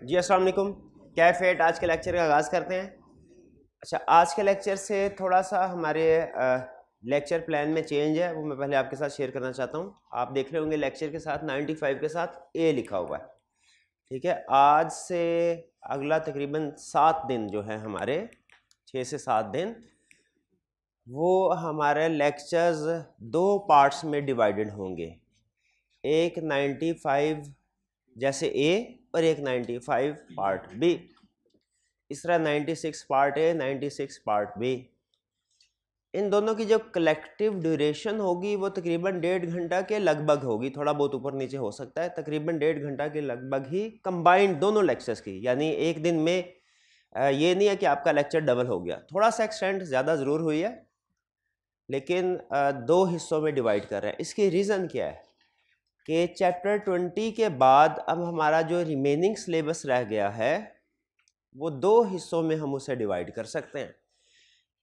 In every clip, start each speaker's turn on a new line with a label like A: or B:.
A: जी अस्सलाम वालेकुम। क्या फेट आज के लेक्चर का आगाज़ करते हैं। अच्छा, आज के लेक्चर से थोड़ा सा हमारे लेक्चर प्लान में चेंज है, वो मैं पहले आपके साथ शेयर करना चाहता हूँ। आप देख रहे होंगे लेक्चर के साथ 95 के साथ ए लिखा हुआ है। ठीक है, आज से अगला तकरीबन 7 दिन जो है हमारे 6 से 7 दिन, वो हमारे लेक्चर्स 2 पार्ट्स में डिवाइडेड होंगे। एक 95 जैसे ए और एक 95 पार्ट बी। इस तरह 96 पार्ट ए, 96 पार्ट बी। इन दोनों की जो कलेक्टिव ड्यूरेशन होगी वो तकरीबन 1.5 घंटा के लगभग होगी, थोड़ा बहुत ऊपर नीचे हो सकता है। तकरीबन 1.5 घंटा के लगभग ही कंबाइंड दोनों लेक्चर्स की, यानी एक दिन में ये नहीं है कि आपका लेक्चर डबल हो गया। थोड़ा सा एक्सटेंट ज़्यादा ज़रूर हुई है, लेकिन 2 हिस्सों में डिवाइड कर रहे हैं। इसकी रीज़न क्या है कि चैप्टर 20 के बाद अब हमारा जो रिमेनिंग सिलेबस रह गया है वो 2 हिस्सों में हम उसे डिवाइड कर सकते हैं।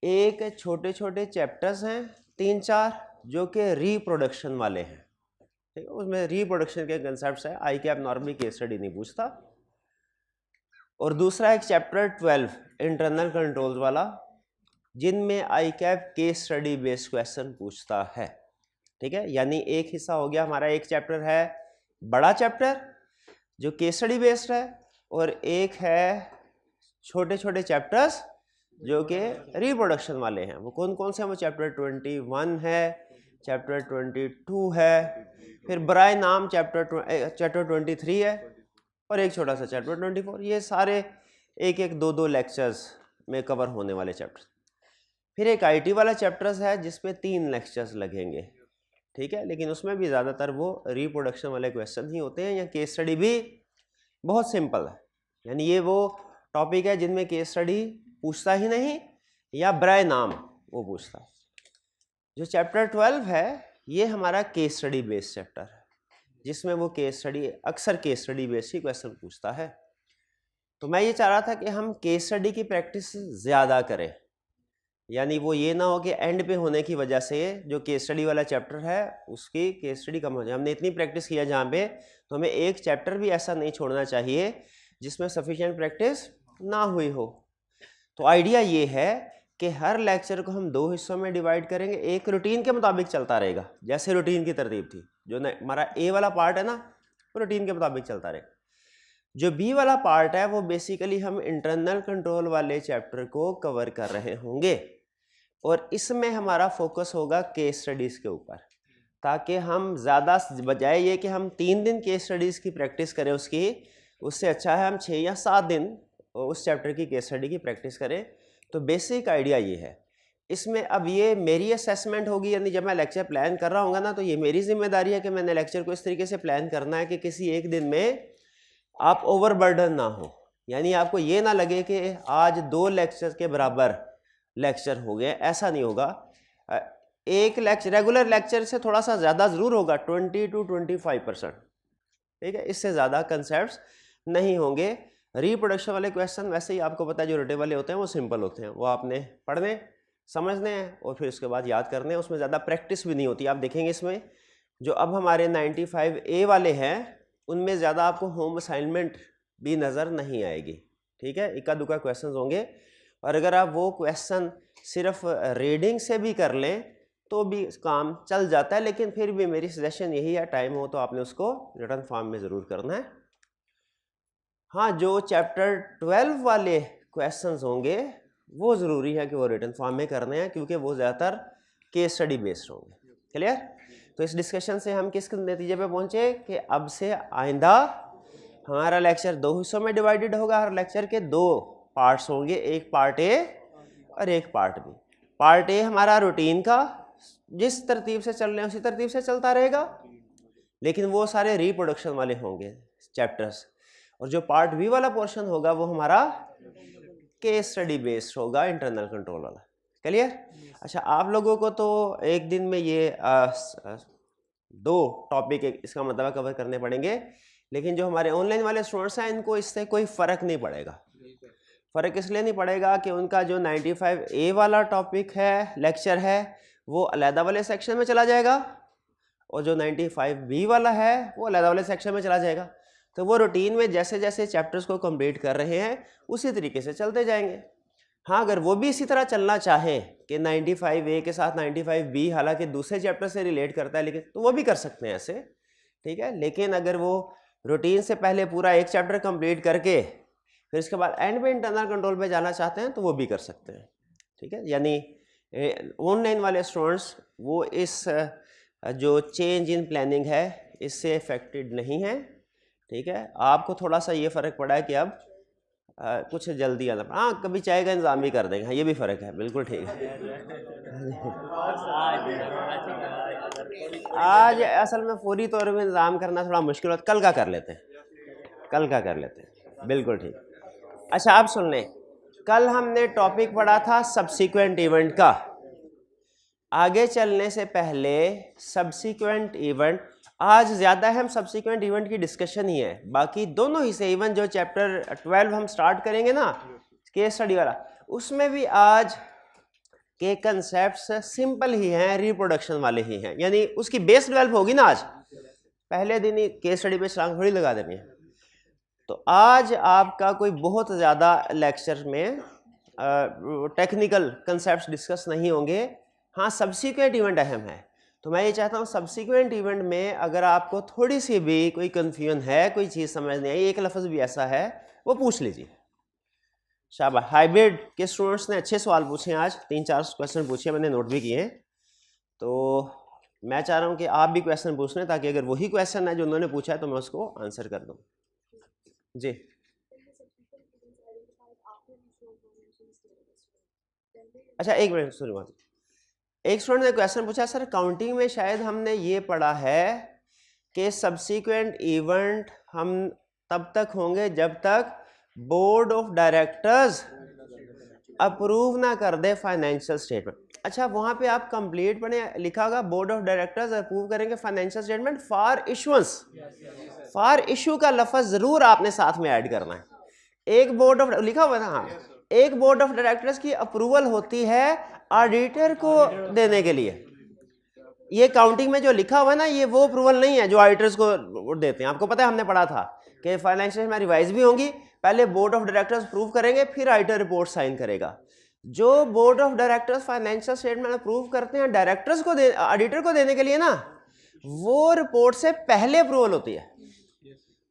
A: एक छोटे छोटे चैप्टर्स हैं 3-4 जो कि रिप्रोडक्शन वाले हैं, ठीक है, उसमें रिप्रोडक्शन के कंसेप्ट्स है। आई कैप नॉर्मली केस स्टडी नहीं पूछता। और दूसरा एक चैप्टर 12 इंटरनल कंट्रोल्स वाला, जिनमें ICAP case study based question पूछता है। ठीक है, यानी एक हिस्सा हो गया हमारा, एक चैप्टर है बड़ा चैप्टर जो केस स्टडी बेस्ड है, और एक है छोटे छोटे चैप्टर्स जो कि रिप्रोडक्शन वाले हैं। वो कौन कौन से हैं? वो चैप्टर 21 है, चैप्टर 22 है, फिर बराए नाम चैप्टर 23 है, और एक छोटा सा चैप्टर 24। ये सारे एक एक 2-2 लेक्चर्स में कवर होने वाले चैप्टर। फिर एक आईटी वाला चैप्टर्स है जिसमें 3 लेक्चर्स लगेंगे। ठीक है, लेकिन उसमें भी ज़्यादातर वो रिप्रोडक्शन वाले क्वेश्चन ही होते हैं, या केस स्टडी भी बहुत सिंपल है। यानी ये वो टॉपिक है जिनमें केस स्टडी पूछता ही नहीं, या बराए नाम वो पूछता है। जो चैप्टर 12 है ये हमारा केस स्टडी बेस्ड चैप्टर है, जिसमें वो केस स्टडी अक्सर केस स्टडी बेस्ड ही क्वेश्चन पूछता है। तो मैं ये चाह रहा था कि हम केस स्टडी की प्रैक्टिस ज़्यादा करें, यानी वो ये ना हो कि एंड पे होने की वजह से जो केस स्टडी वाला चैप्टर है उसकी केस स्टडी कम हो जाए। हमने इतनी प्रैक्टिस किया जहाँ पे, तो हमें एक चैप्टर भी ऐसा नहीं छोड़ना चाहिए जिसमें सफिशिएंट प्रैक्टिस ना हुई हो। तो आइडिया ये है कि हर लेक्चर को हम 2 हिस्सों में डिवाइड करेंगे, एक रूटीन के मुताबिक चलता रहेगा, जैसे रूटीन की तरतीब थी। जो हमारा ए वाला पार्ट है ना, वो रूटीन के मुताबिक चलता रहेगा। जो बी वाला पार्ट है वो बेसिकली हम इंटरनल कंट्रोल वाले चैप्टर को कवर कर रहे होंगे, और इसमें हमारा फोकस होगा केस स्टडीज़ के ऊपर, ताकि हम ज़्यादा बजाय ये कि हम 3 दिन केस स्टडीज़ की प्रैक्टिस करें उसकी, उससे अच्छा है हम 6 या 7 दिन उस चैप्टर की केस स्टडी की प्रैक्टिस करें। तो बेसिक आइडिया ये है। इसमें अब ये मेरी असेसमेंट होगी, यानी जब मैं लेक्चर प्लान कर रहा हूँ ना, तो ये मेरी जिम्मेदारी है कि मैंने लेक्चर को इस तरीके से प्लान करना है कि किसी एक दिन में आप ओवरबर्डन ना हो। यानी आपको ये ना लगे कि आज 2 लेक्चर के बराबर लेक्चर हो गए, ऐसा नहीं होगा। एक लेक्चर रेगुलर लेक्चर से थोड़ा सा ज़्यादा ज़रूर होगा, 20 to 25%। ठीक है, इससे ज़्यादा कंसेप्ट्स नहीं होंगे। रिप्रोडक्शन वाले क्वेश्चन वैसे ही आपको पता है जो रटे वाले होते हैं वो सिंपल होते हैं, वो आपने पढ़ने समझने हैं और फिर उसके बाद याद करने हैं, उसमें ज़्यादा प्रैक्टिस भी नहीं होती। आप देखेंगे इसमें जो अब हमारे 95A वाले हैं उनमें ज़्यादा आपको होम असाइनमेंट भी नज़र नहीं आएगी। ठीक है, इक्का दुक्का क्वेश्चन होंगे, और अगर आप वो क्वेश्चन सिर्फ रीडिंग से भी कर लें तो भी काम चल जाता है। लेकिन फिर भी मेरी सजेशन यही है, टाइम हो तो आपने उसको रिटन फॉर्म में ज़रूर करना है। हाँ, जो चैप्टर 12 वाले क्वेश्चंस होंगे वो ज़रूरी है कि वो रिटन फॉर्म में करने हैं, क्योंकि वो ज़्यादातर केस स्टडी बेस्ड होंगे। क्लियर? तो इस डिस्कशन से हम किस नतीजे पे पहुंचे कि अब से आइंदा हमारा लेक्चर 2 हिस्सों में डिवाइडेड होगा। हर लेक्चर के 2 पार्ट्स होंगे, एक पार्ट ए और एक पार्ट बी। पार्ट ए हमारा रूटीन का जिस तरतीब से चल रहे हैं उसी तरतीब से चलता रहेगा, लेकिन वो सारे रिप्रोडक्शन वाले होंगे चैप्टर्स। और जो पार्ट बी वाला पोर्शन होगा वो हमारा केस स्टडी बेस्ड होगा, इंटरनल कंट्रोल वाला। क्लियर? अच्छा, आप लोगों को तो एक दिन में ये 2 टॉपिक इसका मतलब कवर करने पड़ेंगे, लेकिन जो हमारे ऑनलाइन वाले स्टूडेंट्स हैं इनको इससे कोई फ़र्क नहीं पड़ेगा। फ़र्क इसलिए नहीं पड़ेगा कि उनका जो 95A वाला टॉपिक है, लेक्चर है, वो अलहदा वाले सेक्शन में चला जाएगा, और जो 95B वाला है वो अलहदा वाले सेक्शन में चला जाएगा। तो वो रूटीन में जैसे जैसे चैप्टर्स को कंप्लीट कर रहे हैं उसी तरीके से चलते जाएंगे। हाँ, अगर वो भी इसी तरह चलना चाहें कि 95A के साथ 95B हालांकि दूसरे चैप्टर से रिलेट करता है लेकिन, तो वो भी कर सकते हैं ऐसे, ठीक है। लेकिन अगर वो रूटीन से पहले पूरा एक चैप्टर कंप्लीट करके फिर इसके बाद एंड में इंटरनल कंट्रोल पे जाना चाहते हैं तो वो भी कर सकते हैं, ठीक है। यानी ऑनलाइन वाले स्टूडेंट्स वो इस जो चेंज इन प्लानिंग है इससे अफेक्टेड नहीं है, ठीक है। आपको थोड़ा सा ये फ़र्क पड़ा है कि अब कुछ जल्दी आना, हाँ कभी चाय का इंतज़ाम भी कर देंगे, हाँ ये भी फ़र्क है, बिल्कुल ठीक है। आज असल में पूरी तौर पर इंतज़ाम करना थोड़ा मुश्किल होता, कल का कर लेते हैं, कल का कर लेते हैं, बिल्कुल ठीक। अच्छा आप सुन लें, कल हमने टॉपिक पढ़ा था सब्सीक्वेंट इवेंट का। आगे चलने से पहले सब्सीक्वेंट इवेंट, आज ज़्यादा हम सब्सीक्वेंट इवेंट की डिस्कशन ही है, बाकी दोनों ही से इवन जो चैप्टर 12 हम स्टार्ट करेंगे ना केस स्टडी वाला, उसमें भी आज के कंसेप्ट्स सिंपल ही हैं, रिप्रोडक्शन वाले ही हैं, यानी उसकी बेस डेवलप होगी ना। आज पहले दिन ही केस स्टडी पे छलांग थोड़ी लगा देनी है। तो आज आपका कोई बहुत ज़्यादा लेक्चर में टेक्निकल कंसेप्ट्स डिस्कस नहीं होंगे। हाँ, सब्सीक्वेंट इवेंट अहम है, तो मैं ये चाहता हूँ सब्सीक्वेंट इवेंट में अगर आपको थोड़ी सी भी कोई कन्फ्यूजन है, कोई चीज़ समझ नहीं आई, एक लफ्ज़ भी ऐसा है वो पूछ लीजिए। शाबाश, हाइब्रिड के स्टूडेंट्स ने अच्छे सवाल पूछे हैं, आज 3-4 क्वेश्चन पूछे, मैंने नोट भी किए हैं। तो मैं चाह रहा हूँ कि आप भी क्वेश्चन पूछ लें ताकि अगर वही क्वेश्चन है जो उन्होंने पूछा है तो मैं उसको आंसर कर दूँ। जी अच्छा, एक मिनट सुनिए बात। एक स्टूडेंट ने क्वेश्चन पूछा, सर काउंटिंग में शायद हमने ये पढ़ा है कि सब्सीक्वेंट इवेंट हम तब तक होंगे जब तक बोर्ड ऑफ डायरेक्टर्स अप्रूव ना कर दे फाइनेंशियल स्टेटमेंट। अच्छा, वहाँ पे आप कंप्लीट पढ़े, लिखा होगा बोर्ड ऑफ डायरेक्टर्स अप्रूव करेंगे financial statement for issuance. For issue का लफ्ज़ ज़रूर आपने साथ में ऐड करना है। एक बोर्ड ऑफ लिखा हुआ था, हाँ, एक बोर्ड ऑफ डायरेक्टर्स की अप्रूवल होती है ऑडिटर को देने के लिए। ये काउंटिंग में जो लिखा हुआ है ना, ये वो अप्रूवल नहीं है जो ऑडिटर्स को देते हैं। आपको पता है हमने पढ़ा था कि फाइनेंशियल में रिवाइज भी होंगी, पहले बोर्ड ऑफ डायरेक्टर्स अप्रूव करेंगे फिर ऑडिटर रिपोर्ट साइन करेगा। जो board of directors financial statement approve करते हैं डायरेक्टर्स को ऑडिटर को देने के लिए ना, वो रिपोर्ट से पहले अप्रूवल होती है।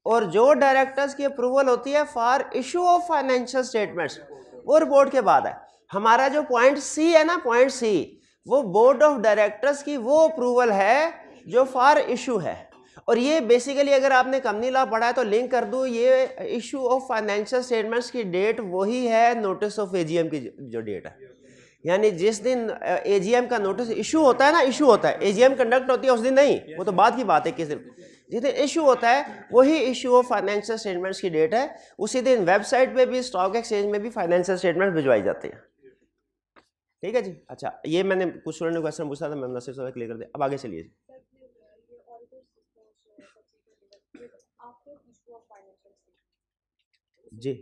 A: और जो डायरेक्टर्स की अप्रूवल होती है for issue of financial statements, वो रिपोर्ट के बाद है। हमारा जो पॉइंट सी है ना, पॉइंट सी, वो बोर्ड ऑफ डायरेक्टर्स की वो अप्रूवल है जो फॉर इशू है। और ये बेसिकली अगर आपने कंपनी लॉ पढ़ा है तो लिंक कर दूं, ये इशू ऑफ फाइनेंशियल स्टेटमेंट्स की डेट वही है नोटिस ऑफ एजीएम की जो डेट है। यानी जिस दिन एजीएम का नोटिस इशू होता है ना, इशू होता है, एजीएम कंडक्ट होती है उस दिन नहीं, वो तो बाद की बात है, किस दिन जिस दिन इशू होता है वही इशू ऑफ फाइनेंशियल स्टेटमेंट्स की डेट है। उसी दिन वेबसाइट पे भी, स्टॉक एक्सचेंज में भी फाइनेंशियल स्टेटमेंट भिजवाई जाती है। ठीक है जी। अच्छा, ये मैंने कुछ स्टूडेंट ने क्वेश्चन पूछा था, मैं मैसेज क्लियर कर दिया। अब आगे चलिए जी।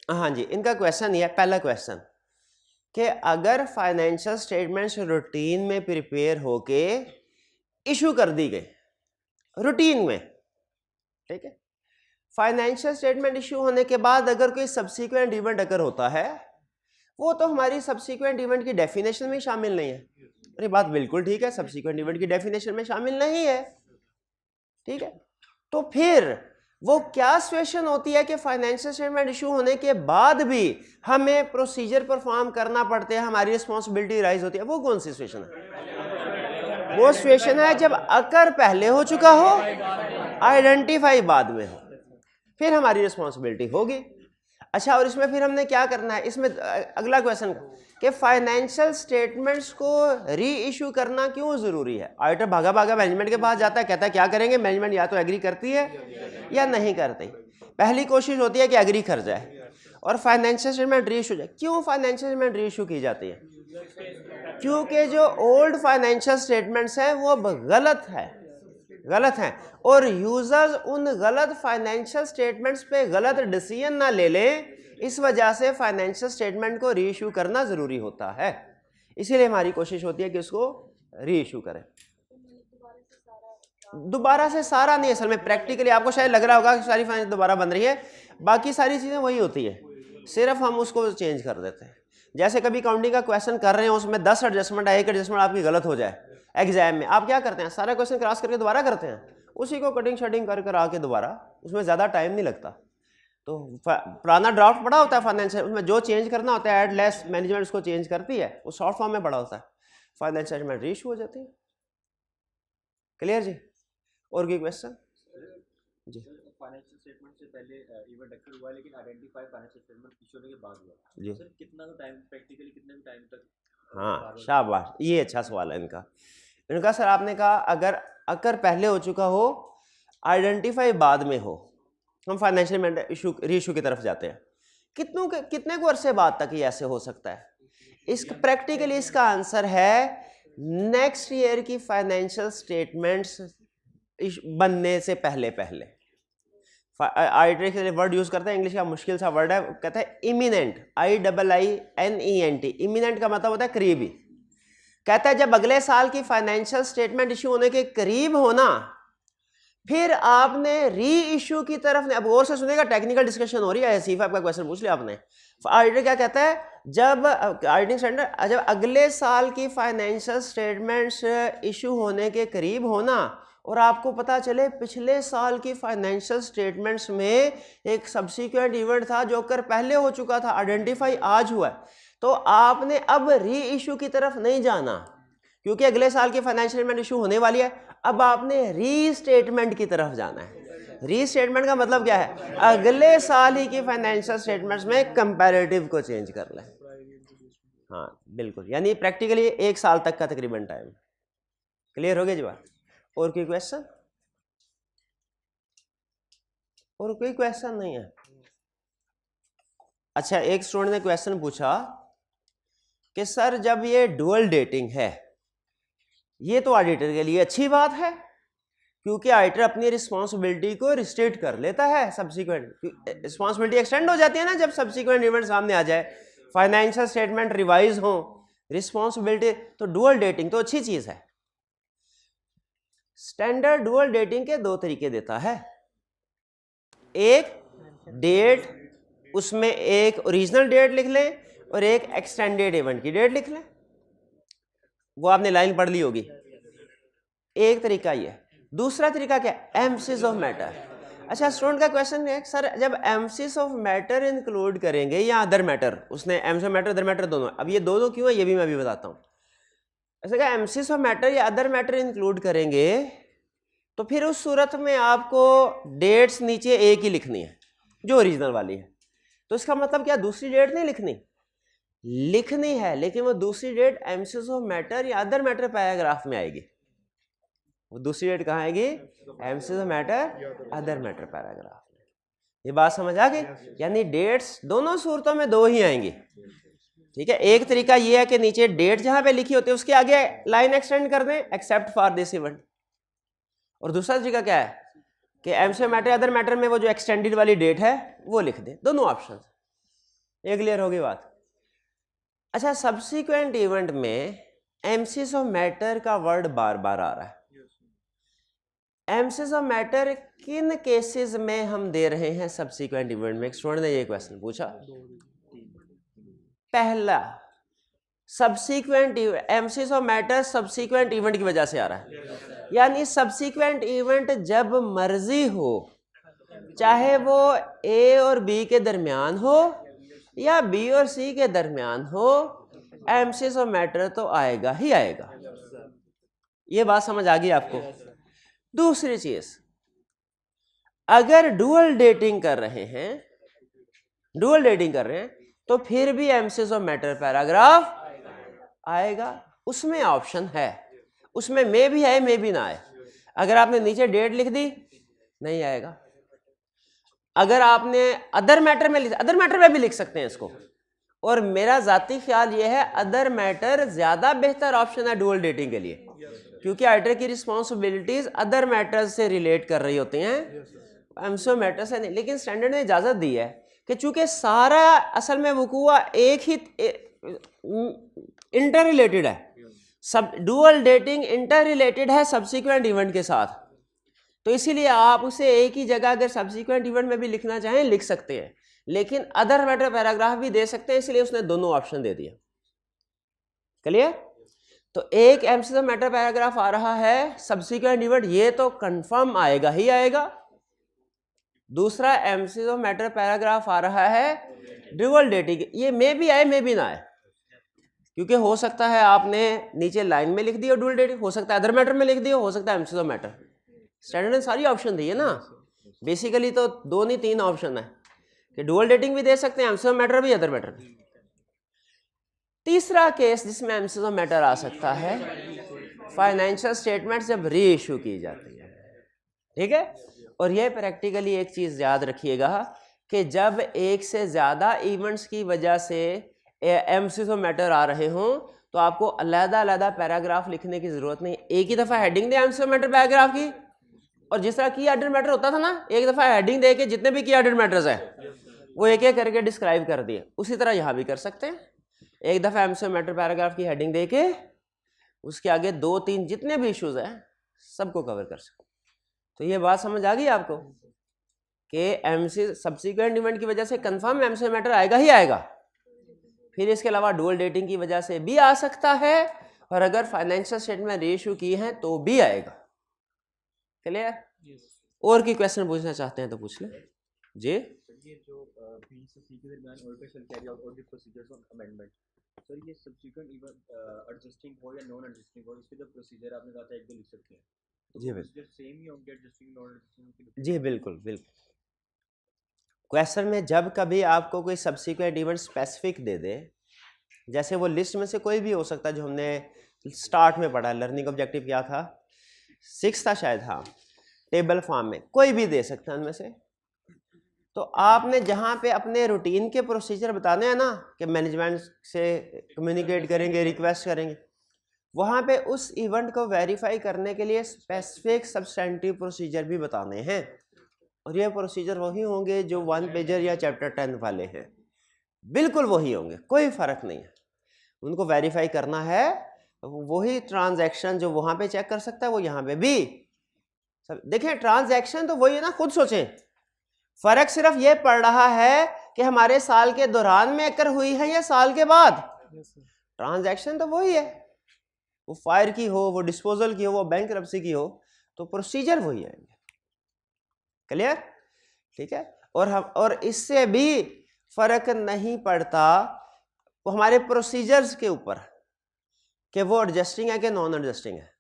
A: हाँ जी, इनका क्वेश्चन ये है, पहला क्वेश्चन कि अगर फाइनेंशियल स्टेटमेंट्स रूटीन में प्रिपेयर होके इशू कर दी गई रूटीन में, ठीक है, फाइनेंशियल स्टेटमेंट इशू होने के बाद अगर कोई सब्सीक्वेंट इवेंट अगर होता है, वो तो हमारी सब्सीक्वेंट इवेंट की डेफिनेशन में शामिल नहीं है। अरे बात बिल्कुल ठीक है, सब्सीक्वेंट इवेंट की डेफिनेशन में शामिल नहीं है, ठीक है। तो फिर वो क्या सिचुएशन होती है कि फाइनेंशियल स्टेटमेंट इशू होने के बाद भी हमें प्रोसीजर परफॉर्म करना पड़ते हैं, हमारी रिस्पॉन्सिबिलिटी राइज होती है, वो कौन सी सिचुएशन है? वो सिचुएशन है जब अकर पहले हो चुका हो, आइडेंटिफाई बाद में हो, फिर हमारी रिस्पॉन्सिबिलिटी होगी। अच्छा, और इसमें फिर हमने क्या करना है? इसमें अगला क्वेश्चन कि फाइनेंशियल स्टेटमेंट्स को री इशू करना क्यों जरूरी है? ऑडिटर भागा भागा मैनेजमेंट के पास जाता है, कहता है क्या करेंगे, मैनेजमेंट या तो एग्री करती है या नहीं करती। पहली कोशिश होती है कि एग्री कर जाए और फाइनेंशियल स्टेटमेंट री इशू जाए। क्यों फाइनेंशियल स्टेटमेंट री इशू की जाती है? क्योंकि जो ओल्ड फाइनेंशियल स्टेटमेंट्स हैं वो गलत हैं और यूजर्स उन गलत फाइनेंशियल स्टेटमेंट्स पे गलत डिसीजन ना ले लें, इस वजह से फाइनेंशियल स्टेटमेंट को री इशू करना जरूरी होता है। इसीलिए हमारी कोशिश होती है कि उसको री इशू करें। दोबारा से सारा नहीं, असल में प्रैक्टिकली आपको शायद लग रहा होगा कि सारी फाइनेंस दोबारा बन रही है, बाकी सारी चीज़ें वही होती है, सिर्फ हम उसको चेंज कर देते हैं। जैसे कभी काउंटिंग का क्वेश्चन कर रहे हैं, उसमें 10 एडजस्टमेंट है, एक एडजस्टमेंट आपकी गलत हो जाए एग्जाम में, आप क्या करते हैं, सारा क्वेश्चन क्रॉस करके दोबारा करते हैं, उसी को कटिंग शटिंग कर आके दोबारा, उसमें ज़्यादा टाइम नहीं लगता। तो पुराना ड्राफ्ट पड़ा होता है फाइनेंशियल, उसमें जो चेंज करना होता है एड लेस मैनेजमेंट उसको चेंज करती है, वो शॉर्ट फॉर्म में पड़ा होता है, फाइनेंशियल स्टेटमेंट रीइशू हो जाती है। क्लियर जी? और कोई क्वेश्चन जी?
B: फाइनेंशियल स्टेटमेंट से पहले इवेंट अक्सर हुआ है, लेकिन आइडेंटिफाई फाइनेंशियल स्टेटमेंट इशू होने के बाद हुआ
A: जी।
B: सर कितना टाइम प्रैक्टिकली कितने टाइम तक?
A: हाँ शाबाश, ये अच्छा सवाल है इनका सर आपने कहा अगर पहले हो चुका हो, आइडेंटिफाई बाद में हो, हम फाइनेंशियल इशू रीइशू की तरफ जाते हैं, कितने को अरसे बाद तक ये ऐसे हो सकता है? इसका प्रैक्टिकली इसका आंसर है नेक्स्ट ईयर की फाइनेंशियल स्टेटमेंट्स बनने से पहले ऑडिटर के लिए वर्ड यूज करते हैं, इंग्लिश का मुश्किल सा वर्ड है, कहता है इमिनेंट, IINENT। इमिनेंट का मतलब होता है करीबी। कहता है जब अगले साल की फाइनेंशियल स्टेटमेंट इशू होने के करीब होना, फिर आपने री इशू की तरफ, अब गौर से सुनेगा, टेक्निकल डिस्कशन हो रही है, सीफा आपका क्वेश्चन पूछ लिया आपने। ऑडिटर क्या कहता है, जब ऑडिटिंग स्टैंडर्ड जब अगले साल की फाइनेंशियल स्टेटमेंट्स इशू होने के करीब होना और आपको पता चले पिछले साल की फाइनेंशियल स्टेटमेंट्स में एक सब्सिक्वेंट इवेंट था जो कर पहले हो चुका था, आइडेंटिफाई आज हुआ है, तो आपने अब री इशू की तरफ नहीं जाना, क्योंकि अगले साल की फाइनेंशियल स्टेटमेंट इशू होने वाली है, अब आपने री स्टेटमेंट की तरफ जाना है। री स्टेटमेंट का मतलब क्या है, अगले साल ही की फाइनेंशियल स्टेटमेंट्स में कंपैरेटिव को चेंज कर लें। हाँ बिल्कुल, यानी प्रैक्टिकली 1 साल तक का तकरीबन टाइम। क्लियर हो गया जी बात? और कोई क्वेश्चन? और कोई क्वेश्चन नहीं है? अच्छा, एक स्टूडेंट ने क्वेश्चन पूछा कि सर जब ये डुअल डेटिंग है, ये तो ऑडिटर के लिए अच्छी बात है, क्योंकि ऑडिटर अपनी रिस्पॉन्सिबिलिटी को रिस्ट्रिक्ट कर लेता है, सब्सिक्वेंट रिस्पॉन्सिबिलिटी एक्सटेंड हो जाती है ना जब सब्सिक्वेंट इवेंट सामने आ जाए, फाइनेंशियल स्टेटमेंट रिवाइज हो, रिस्पॉन्सिबिलिटी, तो डुअल डेटिंग तो अच्छी चीज है। स्टैंडर्ड डुअल डेटिंग के 2 तरीके देता है, एक डेट, उसमें एक ओरिजिनल डेट लिख लें और एक एक्सटेंडेड इवेंट की डेट लिख लें, वो आपने लाइन पढ़ ली होगी। एक तरीका ये। दूसरा तरीका क्या, एम्फसिस ऑफ मैटर। अच्छा, स्टूडेंट का क्वेश्चन है सर जब एम्फसिस ऑफ मैटर इंक्लूड करेंगे या अदर मैटर, उसने emphasis of matter other matter दोनों, अब ये दोनों क्यों है ये भी मैं अभी बताता हूँ। ऐसा क्या, एम्फसिस ऑफ मैटर या अदर मैटर इंक्लूड करेंगे तो फिर उस सूरत में आपको डेट्स नीचे एक ही लिखनी है जो ओरिजिनल वाली है, तो इसका मतलब क्या, दूसरी डेट नहीं लिखनी है, लेकिन वो दूसरी डेट एम्फसिस ऑफ मैटर या अदर मैटर पैराग्राफ में आएगी। वो दूसरी डेट कहाँ आएगी, emphasis of matter other matter paragraph में। ये बात समझ आ गई? यानी डेट्स दोनों सूरतों में 2 ही आएंगी। ठीक है, एक तरीका ये है कि नीचे डेट जहां पे लिखी होती है उसके आगे लाइन एक्सटेंड कर दें, एक्सेप्ट फॉर दिस इवेंट, और दूसरा तरीका क्या है कि emphasis of matter other matter में वो जो एक्सटेंडेड वाली डेट है वो लिख दें। दोनों ऑप्शन। ये क्लियर होगी बात? अच्छा, सब्सिक्वेंट इवेंट में एम्फसिस ऑफ मैटर का वर्ड बार बार आ रहा है। एम्फसिस ऑफ मैटर किन केसेस में हम दे रहे हैं सब्सिक्वेंट इवेंट में? स्टूडेंट ने ये क्वेश्चन पूछा। पहला, subsequent emphasis of matter subsequent event की वजह से आ रहा है, यानी सब्सिक्वेंट इवेंट जब मर्जी हो, चाहे वो ए और बी के दरमियान हो या बी और सी के दरमियान हो, एम्फसिस ऑफ मैटर तो आएगा ही आएगा। ये बात समझ आ गई आपको? दूसरी चीज, अगर डुअल डेटिंग कर रहे हैं तो फिर भी एम्फसिस ऑफ मैटर पैराग्राफ आएगा। उसमें ऑप्शन है, उसमें मे भी आए मे भी ना आए। अगर आपने नीचे डेट लिख दी नहीं आएगा, अगर आपने अदर मैटर में भी लिख सकते हैं इसको, और मेरा जाती ख्याल ये है अदर मैटर ज्यादा बेहतर ऑप्शन है डुअल डेटिंग के लिए, क्योंकि ऑडिटर की रिस्पॉन्सिबिलिटीज अदर मैटर्स से रिलेट कर रही होती हैं, एम्फसिस ऑफ मैटर से नहीं। लेकिन स्टैंडर्ड ने इजाजत दी है कि चूंकि सारा असल में वकूआ इंटर रिलेटेड है, सब डुअल डेटिंग इंटर रिलेटेड है सब्सिक्वेंट इवेंट के साथ, तो इसीलिए आप उसे एक ही जगह अगर सब्सिक्वेंट इवेंट में भी लिखना चाहें लिख सकते हैं, लेकिन अदर मैटर पैराग्राफ भी दे सकते हैं, इसलिए उसने दोनों ऑप्शन दे दिया। क्लियर? तो एक एमसीज मैटर पैराग्राफ आ रहा है सब्सिक्वेंट इवेंट, ये तो कंफर्म आएगा ही आएगा। दूसरा एमसीज मैटर पैराग्राफ आ रहा है डुअल डेटिंग, ये मे भी आए मे भी ना आए, क्योंकि हो सकता है आपने नीचे लाइन में लिख दिया डुअल डेटिंग, हो सकता है अदर मैटर में लिख दिया, हो सकता है एमसीज मैटर। स्टैंडर्ड ने सारी ऑप्शन दी है ना, बेसिकली तो 2 नहीं 3 ऑप्शन है कि डुअल डेटिंग भी दे सकते हैं, एमसीज मैटर भी, अदर मैटर भी। तीसरा केस जिसमें एमसीज मैटर आ सकता है फाइनेंशियल स्टेटमेंट जब री इशू की जाती है, ठीक है। और यह प्रैक्टिकली एक चीज याद रखिएगा कि जब एक से ज्यादा इवेंट्स की वजह से एमसीज मैटर आ रहे हों तो आपको अलग-अलग पैराग्राफ लिखने की जरूरत नहीं, एक ही दफा हेडिंग दे एमसीज मैटर पैराग्राफ की, और जिस तरह की एडेड मैटर होता था ना, एक दफा हेडिंग दे के जितने भी की एडेड मैटर्स है वो एक एक करके डिस्क्राइब कर दिए, उसी तरह यहाँ भी कर सकते हैं। एक दफा एमसीज मैटर पैराग्राफ की हेडिंग दे के उसके आगे 2-3 जितने भी इश्यूज हैं सबको कवर कर सकते। तो ये बात समझ आ गई आपको कि एमसी सब्सिक्वेंट इवेंट की वजह से कंफर्म एमसीज मैटर आएगा ही आएगा, फिर इसके अलावा डुअल डेटिंग की वजह से भी आ सकता है, और अगर फाइनेंशियल स्टेटमेंट रीइश्यू की है तो भी आएगा। क्लियर? और की क्वेश्चन पूछना चाहते हैं तो पूछ लें जी।
B: ये जो बी से सी के दरमियान ऑर्डर शैल कैरी आउट और the procedures on amendment, sir ये सब्सिक्वेंट इवेंट एडजस्टिंग हो या नॉन एडजस्टिंग हो, इसके जो प्रोसीजर आपने कहा था एक दो लिख सकते हैं, तो
A: जी बिल्कुल,
B: सेम ही होंगे एडजस्टिंग नॉन एडजस्टिंग?
A: जी बिल्कुल बिल्कुल। क्वेश्चन में जब कभी आपको कोई सब्सिक्वेंट इवेंट स्पेसिफिक दे दे, जैसे वो लिस्ट में से कोई भी हो सकता है जो हमने स्टार्ट में पढ़ा, लर्निंग ऑब्जेक्टिव क्या था 6 था शायद, हाँ, टेबल फॉर्म में कोई भी दे सकता है उनमें से, तो आपने जहाँ पे अपने रूटीन के प्रोसीजर बताने हैं ना कि मैनेजमेंट से कम्युनिकेट करेंगे, रिक्वेस्ट करेंगे, वहाँ पे उस इवेंट को वेरीफाई करने के लिए स्पेसिफिक सब्सटेंटिव प्रोसीजर भी बताने हैं, और ये प्रोसीजर वही होंगे जो 1 पेजर या चैप्टर 10 वाले हैं, बिल्कुल वही होंगे, कोई फर्क नहीं है। उनको वेरीफाई करना है, वही ट्रांजैक्शन जो वहाँ पे चेक कर सकता है वो यहाँ पे भी। देखिए ट्रांजैक्शन तो वही है ना, खुद सोचें, फर्क सिर्फ ये पड़ रहा है कि हमारे साल के दौरान में अकर हुई है या साल के बाद। ट्रांजैक्शन तो वही है, वो फायर की हो, वो डिस्पोजल की हो, वो बैंकरप्सी की हो, तो प्रोसीजर वही है। क्लियर? ठीक है। और इससे भी फर्क नहीं पड़ता वो हमारे प्रोसीजर्स के ऊपर कि वो एडजस्टिंग है कि नॉन एडजस्टिंग है।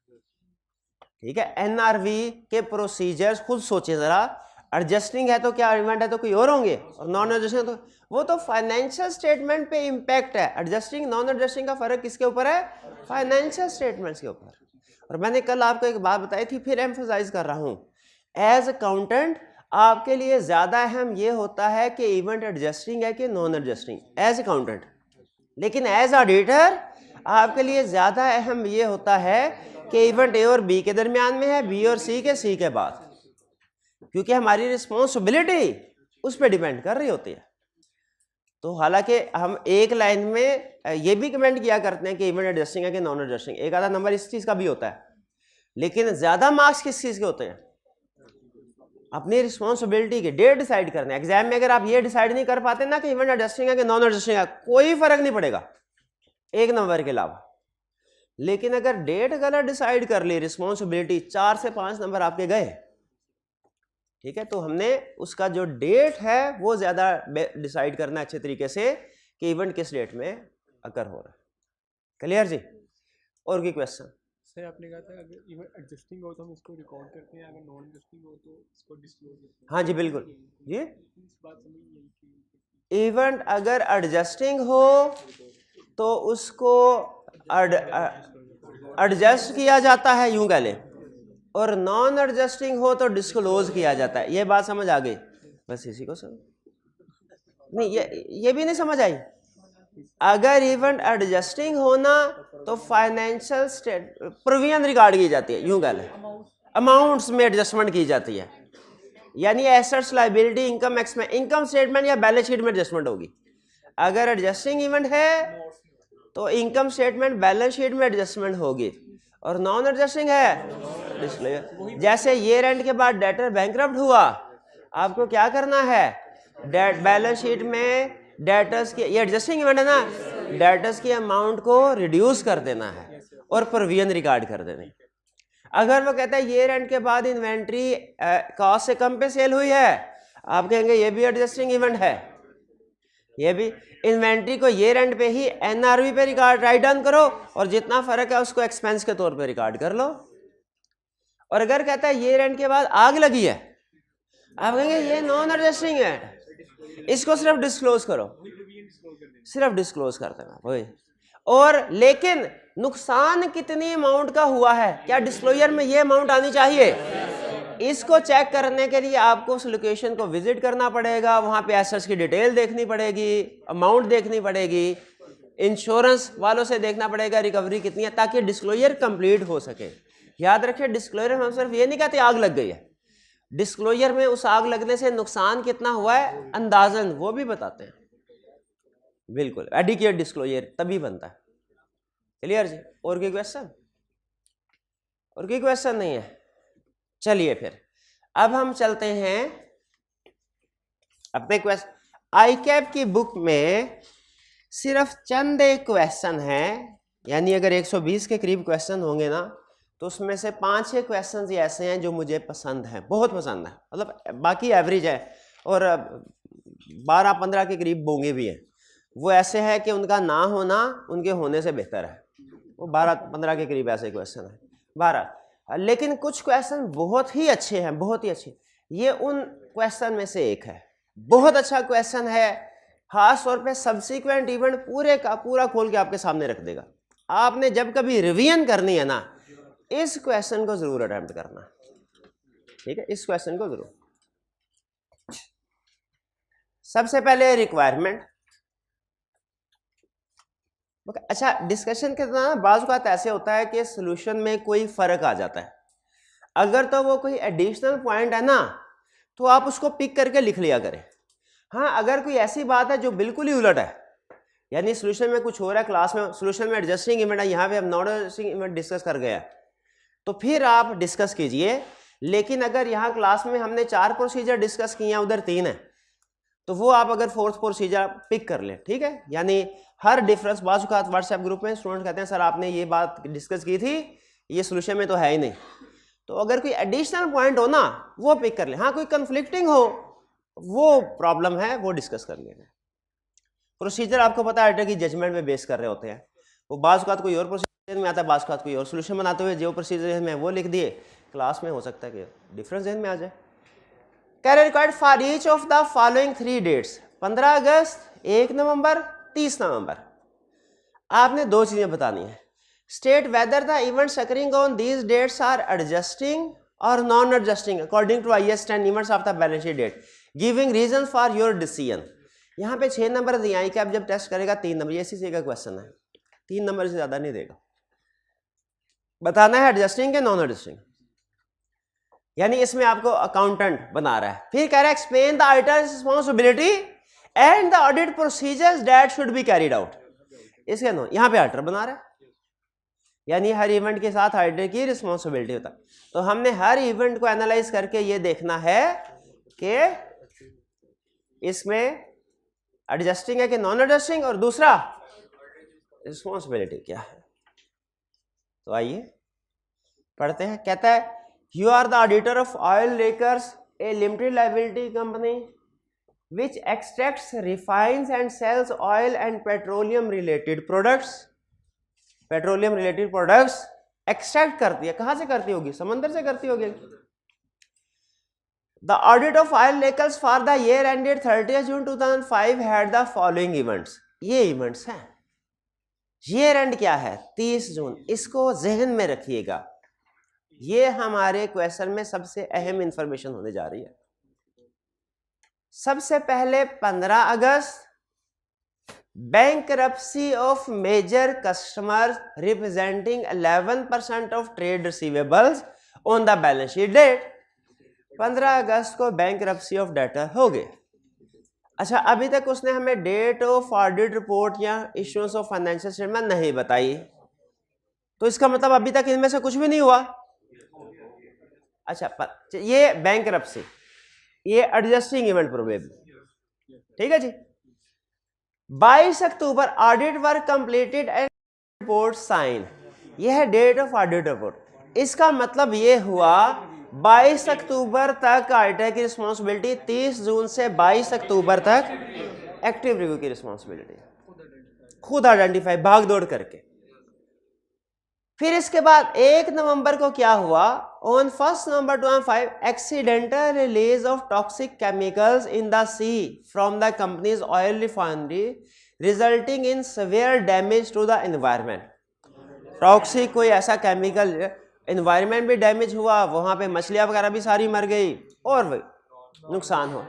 A: ठीक है, एनआरवी के प्रोसीजर्स खुद सोचे जरा, एडजस्टिंग है तो क्या इवेंट है तो कोई और होंगे, और नॉन एडजस्टिंग तो वो तो फाइनेंशियल स्टेटमेंट पे इंपैक्ट है। एडजस्टिंग नॉन एडजस्टिंग का फर्क किसके ऊपर है? फाइनेंशियल स्टेटमेंट्स के ऊपर। और मैंने कल आपको एक बात बताई थी, फिर एम्फसाइज कर रहा हूं, एज अकाउंटेंट आपके लिए ज्यादा अहम ये होता है कि इवेंट एडजस्टिंग है कि नॉन एडजस्टिंग, एज अकाउंटेंट। लेकिन एज ऑडिटर आपके लिए ज्यादा अहम ये होता है कि इवेंट ए और बी के दरमियान में है, बी और सी के सी के बाद, क्योंकि हमारी रिस्पॉन्सिबिलिटी उस पर डिपेंड कर रही होती है। तो हालांकि हम एक लाइन में ये भी कमेंट किया करते हैं कि इवेंट एडजस्टिंग है कि नॉन एडजस्टिंग, एक आधा नंबर इस चीज का भी होता है, लेकिन ज्यादा मार्क्स किस चीज के होते हैं? अपनी रिस्पॉन्सिबिलिटी के, डेट डिसाइड करने। एग्जाम में अगर आप ये डिसाइड नहीं कर पाते ना कि इवेंट एडजस्टिंग है कि नॉन एडजस्टिंग है, कोई फर्क नहीं पड़ेगा एक नंबर के अलावा। लेकिन अगर डेट गलत डिसाइड कर ली, रिस्पॉन्सिबिलिटी 4 से 5 नंबर आपके गए। ठीक है, तो हमने उसका जो डेट है वो ज्यादा डिसाइड करना अच्छे तरीके से कि इवेंट किस डेट में अकर हो रहा है। क्लियर जी? और कोई क्वेश्चन?
C: सर आपने कहा था अगर इवेंट एडजस्टिंग हो तो हम इसको रिकॉर्ड करते हैं, अगर नॉन एडजस्टिंग हो तो इसको डिस्क्लोज करते हैं।
A: हाँ जी बिल्कुल जी।
C: इस बात समझ नहीं आई।
A: इवेंट अगर एडजस्टिंग हो तो उसको एडजस्ट किया जाता है, यूं कह लें, और नॉन एडजस्टिंग हो तो डिस्क्लोज किया जाता है। ये बात समझ आ गई? बस इसी को समझ नहीं, ये भी नहीं समझ आई। अगर इवेंट एडजस्टिंग होना तो फाइनेंशियल स्टेट प्रोविजन रिकॉर्ड की जाती है, यूं कह लें, अमाउंट्स में एडजस्टमेंट की जाती है, यानी एसेट्स, लायबिलिटी, इनकम स्टेटमेंट या बैलेंस शीट में एडजस्टमेंट होगी। अगर एडजस्टिंग इवेंट है तो इनकम स्टेटमेंट बैलेंस शीट में एडजस्टमेंट होगी, और नॉन एडजस्टिंग है डिस्क्लोजर। जैसे ईयर एंड के बाद डेटर बैंकरप्ट हुआ, आपको क्या करना है, बैलेंस शीट में डेटर्स की, ये एडजस्टिंग इवेंट है ना, डेटर्स की अमाउंट को रिड्यूस कर देना है और प्रोविजन रिकॉर्ड कर देने। अगर वो कहता है ईयर एंड के बाद इन्वेंट्री कॉस्ट से कम पे सेल हुई है, आप कहेंगे ये भी एडजस्टिंग इवेंट है, ये भी इन्वेंट्री को ईयर एंड पे ही एनआरवी पे रिकॉर्ड राइट डाउन करो और जितना फर्क है उसको एक्सपेंस के तौर पे रिकॉर्ड कर लो। और अगर कहता है ईयर एंड के बाद आग लगी है, आप कहेंगे ये नॉन एडजस्टिंग है, इसको सिर्फ डिस्क्लोज करो, सिर्फ डिस्क्लोज कर देना वही। और लेकिन नुकसान कितनी अमाउंट का हुआ है, क्या डिस्क्लोजर में ये अमाउंट आनी चाहिए, इसको चेक करने के लिए आपको उस लोकेशन को विजिट करना पड़ेगा, वहां पे एसेट्स की डिटेल देखनी पड़ेगी, अमाउंट देखनी पड़ेगी, इंश्योरेंस वालों से देखना पड़ेगा रिकवरी कितनी है, ताकि डिस्क्लोजर कंप्लीट हो सके। याद रखिए डिस्क्लोजर हम सिर्फ ये नहीं कहते आग लग गई है, डिस्क्लोजर में उस आग लगने से नुकसान कितना हुआ है अंदाजन वो भी बताते हैं। बिल्कुल एडिक्वेट डिस्क्लोजर तभी बनता है। क्लियर जी? और कोई क्वेश्चन? और कोई क्वेश्चन नहीं है? चलिए फिर अब हम चलते हैं अपने क्वेश्चन। आईकैप की बुक में सिर्फ चंद एक क्वेश्चन है, यानी अगर 120 के करीब क्वेश्चन होंगे ना, तो उसमें से 5-6 क्वेश्चन ऐसे हैं जो मुझे पसंद हैं, बहुत पसंद है, मतलब बाकी एवरेज है, और 12-15 के करीब बोंगे भी हैं। वो ऐसे है कि उनका ना होना उनके होने से बेहतर है। वो 12-15 के करीब ऐसे क्वेश्चन है 12, लेकिन कुछ क्वेश्चन बहुत ही अच्छे हैं, बहुत ही अच्छे। ये उन क्वेश्चन में से एक है, बहुत अच्छा क्वेश्चन है, खास तौर पे सब्सिक्वेंट इवेंट पूरे का पूरा खोल के आपके सामने रख देगा। आपने जब कभी रिवीजन करनी है ना, इस क्वेश्चन को जरूर अटेम्प्ट करना, ठीक है, इस क्वेश्चन को जरूर। सबसे पहले रिक्वायरमेंट। अच्छा, डिस्कशन के दौरान बाज़ औक़ात ऐसे होता है कि सोल्यूशन में कोई फ़र्क आ जाता है, अगर तो वो कोई एडिशनल पॉइंट है ना, तो आप उसको पिक करके लिख लिया करें। हाँ, अगर कोई ऐसी बात है जो बिल्कुल ही उलट है, यानी सोल्यूशन में कुछ हो रहा है, क्लास में सोल्यूशन में एडजस्टिंग इवेंट है, यहाँ पे हम नॉन एडजस्टिंग इवेंट डिस्कस कर गए, तो फिर आप डिस्कस कीजिए। लेकिन अगर यहाँ क्लास में हमने 4 प्रोसीजर डिस्कस किए हैं, उधर 3 है, तो वो आप अगर 4th प्रोसीजर पिक कर लें, ठीक है। यानी हर डिफरेंस, बाज़ औक़ात व्हाट्सएप ग्रुप में स्टूडेंट कहते हैं सर आपने ये बात डिस्कस की थी, ये सोल्यूशन में तो है ही नहीं, तो अगर कोई एडिशनल पॉइंट हो ना, वो पिक कर ले। हाँ, कोई कन्फ्लिक्टिंग हो, वो प्रॉब्लम है, वो डिस्कस कर लेना। प्रोसीजर आपको पता है ऑडिटर की जजमेंट में बेस कर रहे होते हैं, वो बाज़ औक़ात कोई और प्रोसीजर में आता है, बाज़ औक़ात कोई और। सोल्यूशन बनाते हुए जो प्रोसीजर में वो लिख दिए, क्लास में हो सकता है कि डिफरेंस जहन में आ जाए। Carry required for each of the following 3 dates, 15 अगस्त, 1 नवंबर, 30 नवंबर। आपने 2 चीज़ें बतानी है। State whether the events occurring on these dates are adjusting और non adjusting according to IAS 10 events of the balance sheet date, giving reason for your decision. यहाँ पे 6 नंबर दिए हैं कि आप जब टेस्ट करेगा 3 नंबर, ये इसी का क्वेश्चन है, 3 नंबर से ज़्यादा नहीं देगा। बताना है एडजस्टिंग के नॉन एडजस्टिंग, यानी इसमें आपको अकाउंटेंट बना रहा है। फिर कह रहा है explain the auditors responsibility and the audit procedures that should be carried out. इसके नो यहाँ पे ऑडिटर बना रहा है, यानी हर इवेंट के साथ ऑडिटर की रिस्पॉन्सिबिलिटी होता है। तो हमने हर इवेंट को एनालाइज करके ये देखना है कि इसमें एडजस्टिंग है कि नॉन एडजस्टिंग, और दूसरा रिस्पॉन्सिबिलिटी क्या है। तो आइए पढ़ते हैं। कहता है you are the auditor of oil lakers, a limited liability company which extracts, refines and sells oil and petroleum related products। petroleum related products extract करती है, कहां से करती होगी, समंदर से करती होगी। The audit of oil leakers for the year ended 30th June 2005 had the following events। ये इवेंट्स हैं। ईयर एंड क्या है, 30 जून, इसको जहन में रखिएगा, ये हमारे क्वेश्चन में सबसे अहम इंफॉर्मेशन होने जा रही है। सबसे पहले 15 अगस्त, bankruptcy of major customers representing 11% of trade receivables on the balance sheet date. 15 अगस्त को बैंकरप्सी ऑफ डेटर हो गए। अच्छा, अभी तक उसने हमें डेट ऑफ ऑडिट रिपोर्ट या इश्यूएंस ऑफ फाइनेंशियल स्टेटमेंट नहीं बताई, तो इसका मतलब अभी तक इनमें से कुछ भी नहीं हुआ। अच्छा, ये बैंकरप्सी, ये एडजस्टिंग इवेंट प्रोबेबल, ठीक है जी। 22 अक्टूबर audit work completed and report sign, यह है डेट ऑफ ऑडिट रिपोर्ट। इसका मतलब ये हुआ 22 अक्टूबर तक ऑडिटर की रिस्पॉन्सिबिलिटी, 30 जून से 22 अक्टूबर तक एक्टिव रिव्यू की रिस्पॉन्सिबिलिटी, खुद आइडेंटिफाई भाग दौड़ करके। फिर इसके बाद 1 नवंबर को क्या हुआ, on 1 November 2005 accidental release of toxic chemicals in the sea from the company's oil refinery resulting in severe damage to the environment. Toxic कोई ऐसा केमिकल, एनवायरनमेंट भी डैमेज हुआ, वहां पे मछलियां वगैरह भी सारी मर गई और नुकसान हो।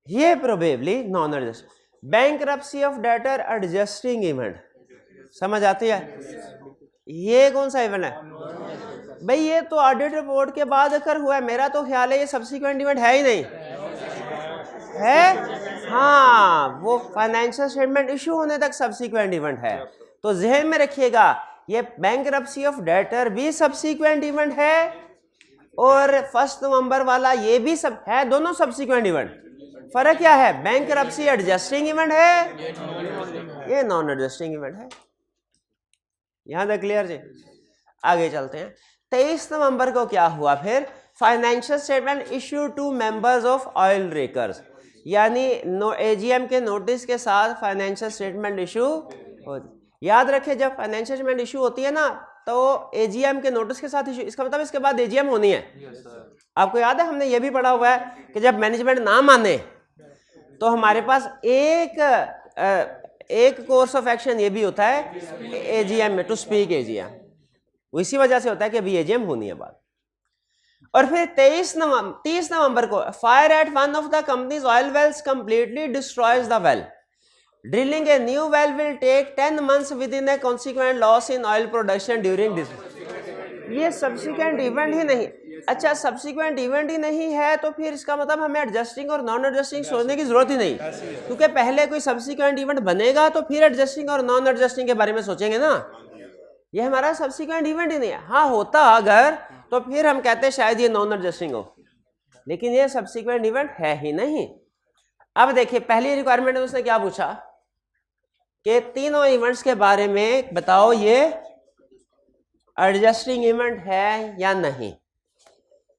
A: ये probably non adjust bankruptcy of debtor adjusting event, समझ आती है? ये कौन सा इवेंट है भाई? ये तो ऑडिट रिपोर्ट के बाद अगर हुआ है, मेरा तो ख्याल है ये सब्सिक्वेंट इवेंट है ही नहीं है। हाँ, वो फाइनेंशियल स्टेटमेंट इशू होने तक सब्सिक्वेंट इवेंट है। तो जहन में रखिएगा, ये बैंकरप्सी ऑफ डेटर भी सब्सिक्वेंट इवेंट है और 1 नवंबर वाला ये भी सब है, दोनों सब्सिक्वेंट इवेंट। फर्क क्या है? बैंकरप्सी एडजस्टिंग इवेंट है, ये नॉन एडजस्टिंग इवेंट है। यहां तक क्लियर जी? आगे चलते हैं। 23 नवंबर को क्या हुआ फिर? Financial statement issue to members of oil rakers, यानी एजीएम के नोटिस के साथ फाइनेंशियल स्टेटमेंट इशू होती। याद रखें, जब फाइनेंशियल स्टेटमेंट इशू होती है ना, तो एजीएम के नोटिस के साथ इशू, इसका मतलब इसके बाद एजीएम होनी है। आपको याद है, हमने ये भी पढ़ा हुआ है कि जब मैनेजमेंट ना माने तो हमारे पास एक कोर्स ऑफ एक्शन ये भी होता है एजीएम में, टू स्पीक एजीएम। इसी वजह से होता है कि अभी एजीएम होनी है बात। और फिर 30 नवंबर को fire at one of the company's oil wells completely destroys the well, drilling a new well will take 10 months within a consequent loss in oil production during this. ये सब्सिक्वेंट इवेंट ही नहीं। अच्छा, subsequent event ही नहीं है तो फिर इसका मतलब हमें एडजस्टिंग और नॉन एडजस्टिंग सोचने की जरूरत ही नहीं, क्योंकि पहले कोई सब्सिक्वेंट इवेंट बनेगा तो फिर एडजस्टिंग और नॉन एडजस्टिंग के बारे में सोचेंगे ना। ये हमारा सब्सिक्वेंट इवेंट ही नहीं है। हाँ, होता अगर तो फिर हम कहते हैं शायद ये नॉन एडजस्टिंग हो, लेकिन ये सब्सिक्वेंट इवेंट है ही नहीं। अब देखिए, पहली रिक्वायरमेंट में उसने क्या पूछा कि तीनों इवेंट्स के बारे में बताओ, ये एडजस्टिंग इवेंट है या नहीं,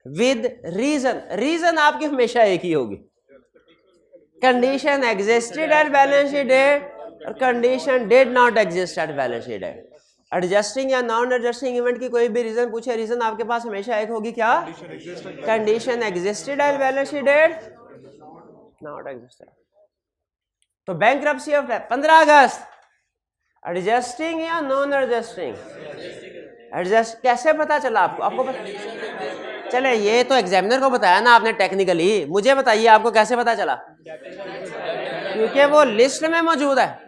A: विद रीजन। रीजन आपकी हमेशा एक ही होगी, condition existed at balance sheet date और condition did not exist at balance sheet date. Adjusting या नॉन एडजस्टिंग इवेंट की कोई भी रीजन पूछे, रीजन आपके पास हमेशा एक होगी, क्या? Condition existed at balance sheet date, not existed. तो बैंकरप्सी ऑफ 15 अगस्त एडजस्टिंग या नॉन एडजस्टिंग? एडजस्ट कैसे पता चला आपको? आपको पता चले, ये तो एग्जामिनर को बताया ना आपने टेक्निकली, मुझे बताइए आपको कैसे पता चला? क्योंकि वो लिस्ट में मौजूद है।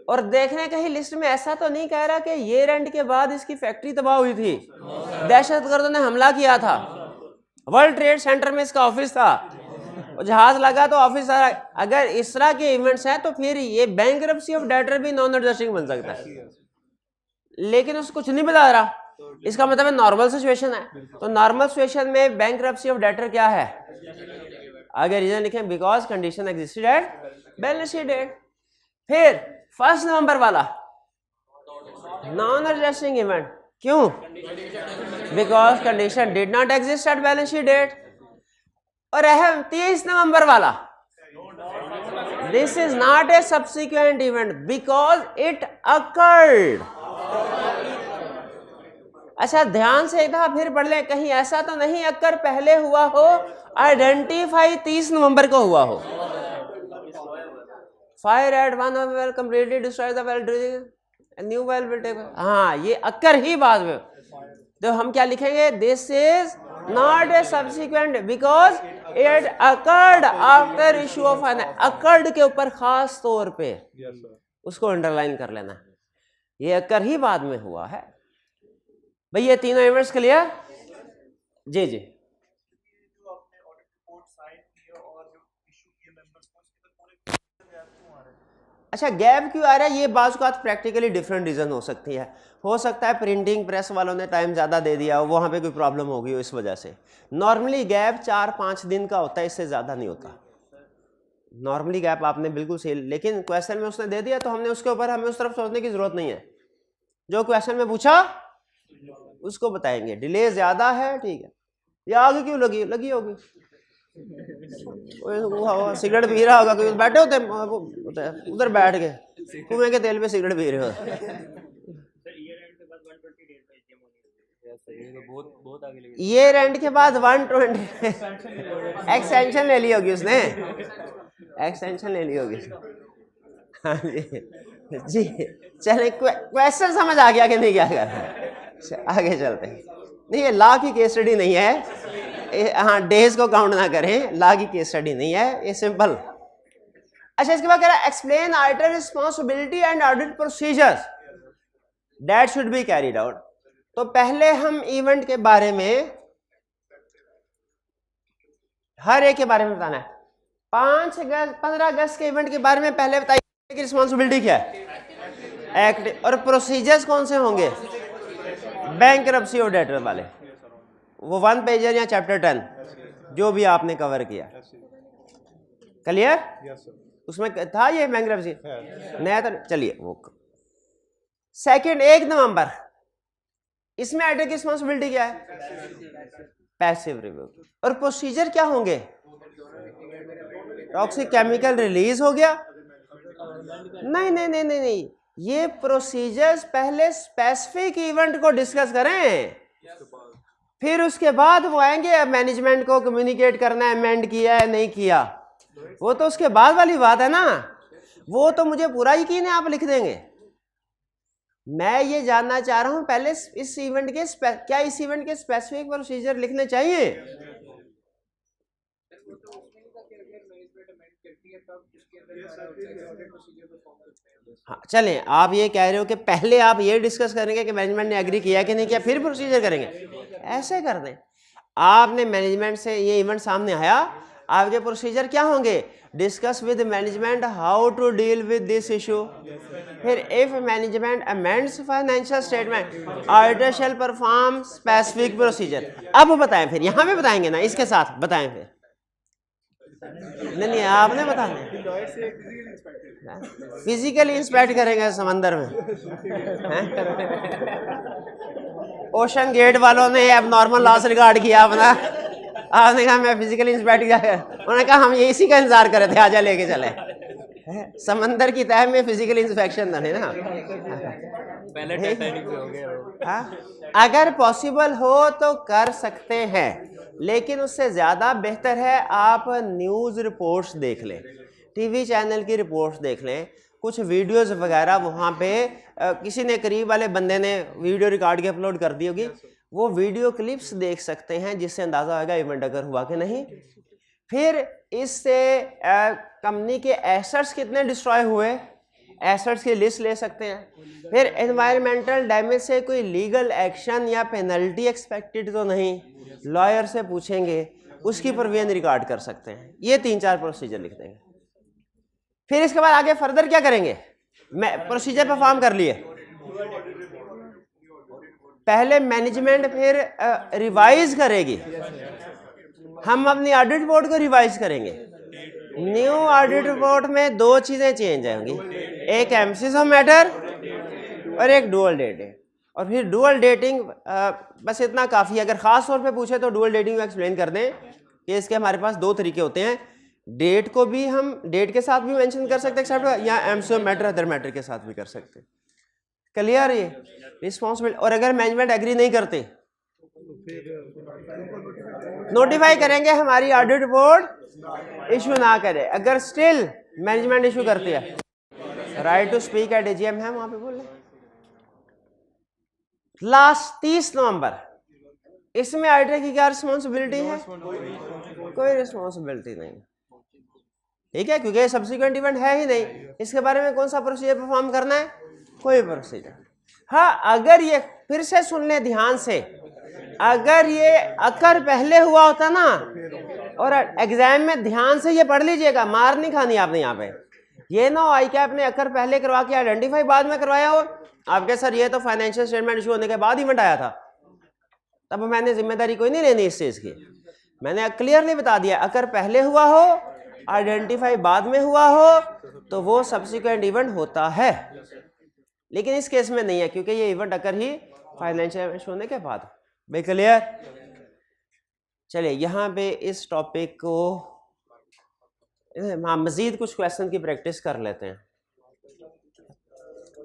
A: और देखने कहीं लिस्ट में ऐसा तो नहीं कह रहा कि ये एंड के बाद इसकी फैक्ट्री तबाह हुई थी, दहशतगर्दों ने हमला किया था, वर्ल्ड ट्रेड सेंटर में इसका ऑफिस था, जहाज लगा तो ऑफिस आ। अगर इस तरह के इवेंट्स हैं तो फिर ये बैंकरप्सी ऑफ डेटर भी नॉन एडजस्टिंग बन सकता है, लेकिन उसको कुछ नहीं बता रहा। इसका मतलब है नॉर्मल सिचुएशन है। तो नॉर्मल सिचुएशन में बैंकरप्सी ऑफ डेटर क्या है? आगे रीजन लिखें, because condition existed at balance sheet date. फिर 1 नवंबर वाला नॉन एडजस्टिंग इवेंट, क्यों? Because condition did not exist at balance sheet date. और अहम 30 नवंबर वाला, this is not a subsequent event because it occurred. अच्छा, ध्यान से एक दफा फिर पढ़ लें, कहीं ऐसा तो नहीं अक्कर पहले हुआ हो, आइडेंटिफाई 30 नवंबर को हुआ हो। Fire at one of well completely destroy the well, drilling new well will take. हाँ, ये अक्कर ही बाद में। तो हम क्या लिखेंगे? This is not a subsequent because it occurred after issue of finance. Occurred के ऊपर खास तौर पे उसको अंडरलाइन कर लेना, ये अक्कर ही बाद में हुआ है। भाई ये तीनों इवेंट्स क्लियर? जी जी। अच्छा गैप क्यों आ रहा है, ये बाज़ औक़ात प्रैक्टिकली डिफरेंट रीज़न हो सकती है। हो सकता है प्रिंटिंग प्रेस वालों ने टाइम ज़्यादा दे दिया हो, वहाँ पे कोई प्रॉब्लम हो गई हो इस वजह से। नॉर्मली गैप 4-5 दिन का होता है, इससे ज़्यादा नहीं होता नॉर्मली गैप। आपने बिल्कुल सही, लेकिन क्वेश्चन में उसने दे दिया तो हमने उसके ऊपर हमें उस तरफ सोचने की ज़रूरत नहीं है। जो क्वेश्चन में पूछा उसको बताएंगे। डिले ज़्यादा है, ठीक है, या आगे क्यों लगी लगी होगी, सिगरेट पी रहा होगा, कोई बैठे होते उधर बैठ के कुएं के तेल पे सिगरेट पी रहे हो। ईयर एंड के बाद 120 एक्सटेंशन ले ली होगी उसने, एक्सटेंशन ले ली होगी। हाँ जी चले, क्वेश्चन समझ आ गया कि नहीं क्या कर आगे चलते हैं। नहीं, ये लॉ की केस स्टडी नहीं है, हाँ डेज को काउंट ना करें, लॉ की केस स्टडी नहीं है, ये सिंपल। अच्छा इसके बाद कह रहा है explain auditor responsibility and audit procedures that should be carried out. तो पहले हम इवेंट के बारे में, हर एक के बारे में बताना है। 15 अगस्त के इवेंट के बारे में पहले बताइए कि रिस्पॉन्सिबिलिटी क्या है, एक्ट, और प्रोसीजर्स कौन से होंगे, बैंकरप्सी और डेटर वाले, वो 1 पेजर या चैप्टर 10 जो भी आपने कवर किया। क्लियर? उसमें था ये बैंकरप्सी नया तो चलिए वो। सेकंड 1 नवंबर, इसमें ऑडिटर की रिस्पॉन्सिबिलिटी क्या है, पैसिव रिव्यू। और प्रोसीजर क्या होंगे, टॉक्सिक केमिकल रिलीज हो गया, नहीं नहीं नहीं नहीं नहीं, ये प्रोसीजर्स पहले स्पेसिफिक इवेंट को डिस्कस करें, फिर उसके बाद वो आएंगे मैनेजमेंट को कम्युनिकेट करना है, अमेंड किया है नहीं किया, वो तो उसके बाद वाली बात है ना। वो तो मुझे पूरा यकीन है आप लिख देंगे। मैं ये जानना चाह रहा हूं पहले इस इवेंट के क्या इस इवेंट के स्पेसिफिक प्रोसीजर लिखने चाहिए। हाँ चलें, आप ये कह रहे हो कि पहले आप ये डिस्कस करेंगे कि मैनेजमेंट ने एग्री किया कि नहीं किया, फिर प्रोसीजर करेंगे, ऐसे कर दें। आपने मैनेजमेंट से ये इवेंट सामने आया, आपके प्रोसीजर क्या होंगे, discuss with management how to deal with this issue, फिर if management amends financial statement auditor shall perform specific procedure. अब बताएं, फिर यहाँ पे बताएंगे ना, इसके साथ बताएं फिर, नहीं आपने बताना, फिजिकली इंस्पेक्ट करेंगे समंदर में। ओशन गेट वालों ने अब नॉर्मल लॉस रिकॉर्ड किया अपना, आपने कहा मैं फिजिकली इंस्पेक्ट किया, उन्होंने कहा हम ये इसी का इंतजार कर रहे थे, आजा लेके चले। समंदर की तह में फिजिकल इंस्पेक्शन था ना, पहले टाइटैनिक पे हो गया। अगर पॉसिबल हो तो कर सकते हैं, लेकिन उससे ज़्यादा बेहतर है आप न्यूज़ रिपोर्ट्स देख लें, टीवी चैनल की रिपोर्ट्स देख लें, कुछ वीडियोस वगैरह वहाँ पे किसी ने करीब वाले बंदे ने वीडियो रिकॉर्ड के अपलोड कर दी होगी, वो वीडियो क्लिप्स देख सकते हैं, जिससे अंदाज़ा होगा इवेंट अगर हुआ कि नहीं। फिर इससे कंपनी के एसेट्स कितने डिस्ट्रॉय हुए, एसेट्स की लिस्ट ले सकते हैं। फिर एनवायरमेंटल डैमेज से कोई लीगल एक्शन या पेनल्टी एक्सपेक्टेड तो नहीं, लॉयर से पूछेंगे, उसकी प्रोविजन रिकॉर्ड कर सकते हैं। ये 3-4 प्रोसीजर लिख देंगे। फिर इसके बाद आगे फर्दर क्या करेंगे, प्रोसीजर परफॉर्म कर लिए, पहले मैनेजमेंट फिर रिवाइज करेगी, हम अपनी ऑडिट रिपोर्ट को रिवाइज करेंगे। न्यू ऑडिट रिपोर्ट में 2 चीजें चेंज होंगी, एक एम्फसिस ऑफ मैटर और एक डुअल डेटिंग। और फिर डुअल डेटिंग बस इतना काफ़ी है, अगर ख़ास तौर पे पूछे तो डुअल डेटिंग को एक्सप्लेन कर दें कि इसके हमारे पास 2 तरीके होते हैं, डेट को भी हम डेट के साथ भी मेंशन कर सकते हैं एक्सेप्ट, या emphasis of matter other matter के साथ भी कर सकते हैं। क्लियर ये रिस्पॉन्सिबिलिटी। और अगर मैनेजमेंट एग्री नहीं करते नोटिफाई करेंगे हमारी ऑडिट रिपोर्ट इशू ना करे। अगर स्टिल मैनेजमेंट इशू करती है, right to speak at AGM है, वहां पे बोल रहे। लास्ट 30 नवंबर, इसमें ऑडिटर की क्या रिस्पॉन्सिबिलिटी है, कोई रिस्पॉन्सिबिलिटी नहीं, ठीक है, क्योंकि सब्सिक्वेंट इवेंट है ही नहीं। इसके बारे में कौन सा प्रोसीजर परफॉर्म करना है, कोई प्रोसीजर। हाँ अगर ये फिर से सुन ले ध्यान से, अगर ये अकर पहले हुआ होता ना, और एग्जाम में ध्यान से ये पढ़ लीजिएगा, मार नहीं खानी आपने यहाँ पे, ये ना आई कैप ने अकर पहले करवा के आइडेंटिफाई बाद में करवाया हो, आपके सर ये तो फाइनेंशियल स्टेटमेंट इशू होने के बाद इवेंट आया था, तब मैंने जिम्मेदारी कोई नहीं लेनी इस चीज की। मैंने क्लियरली बता दिया अगर पहले हुआ हो आइडेंटिफाई बाद में हुआ हो तो वो सब्सिक्वेंट इवेंट होता है, लेकिन इस केस में नहीं है क्योंकि ये इवेंट अकर ही फाइनेंशियल इवेंट होने के बाद। भाई क्लियर? चलिए यहाँ पे इस टॉपिक को हाँ मजीद कुछ क्वेश्चन की प्रैक्टिस कर लेते हैं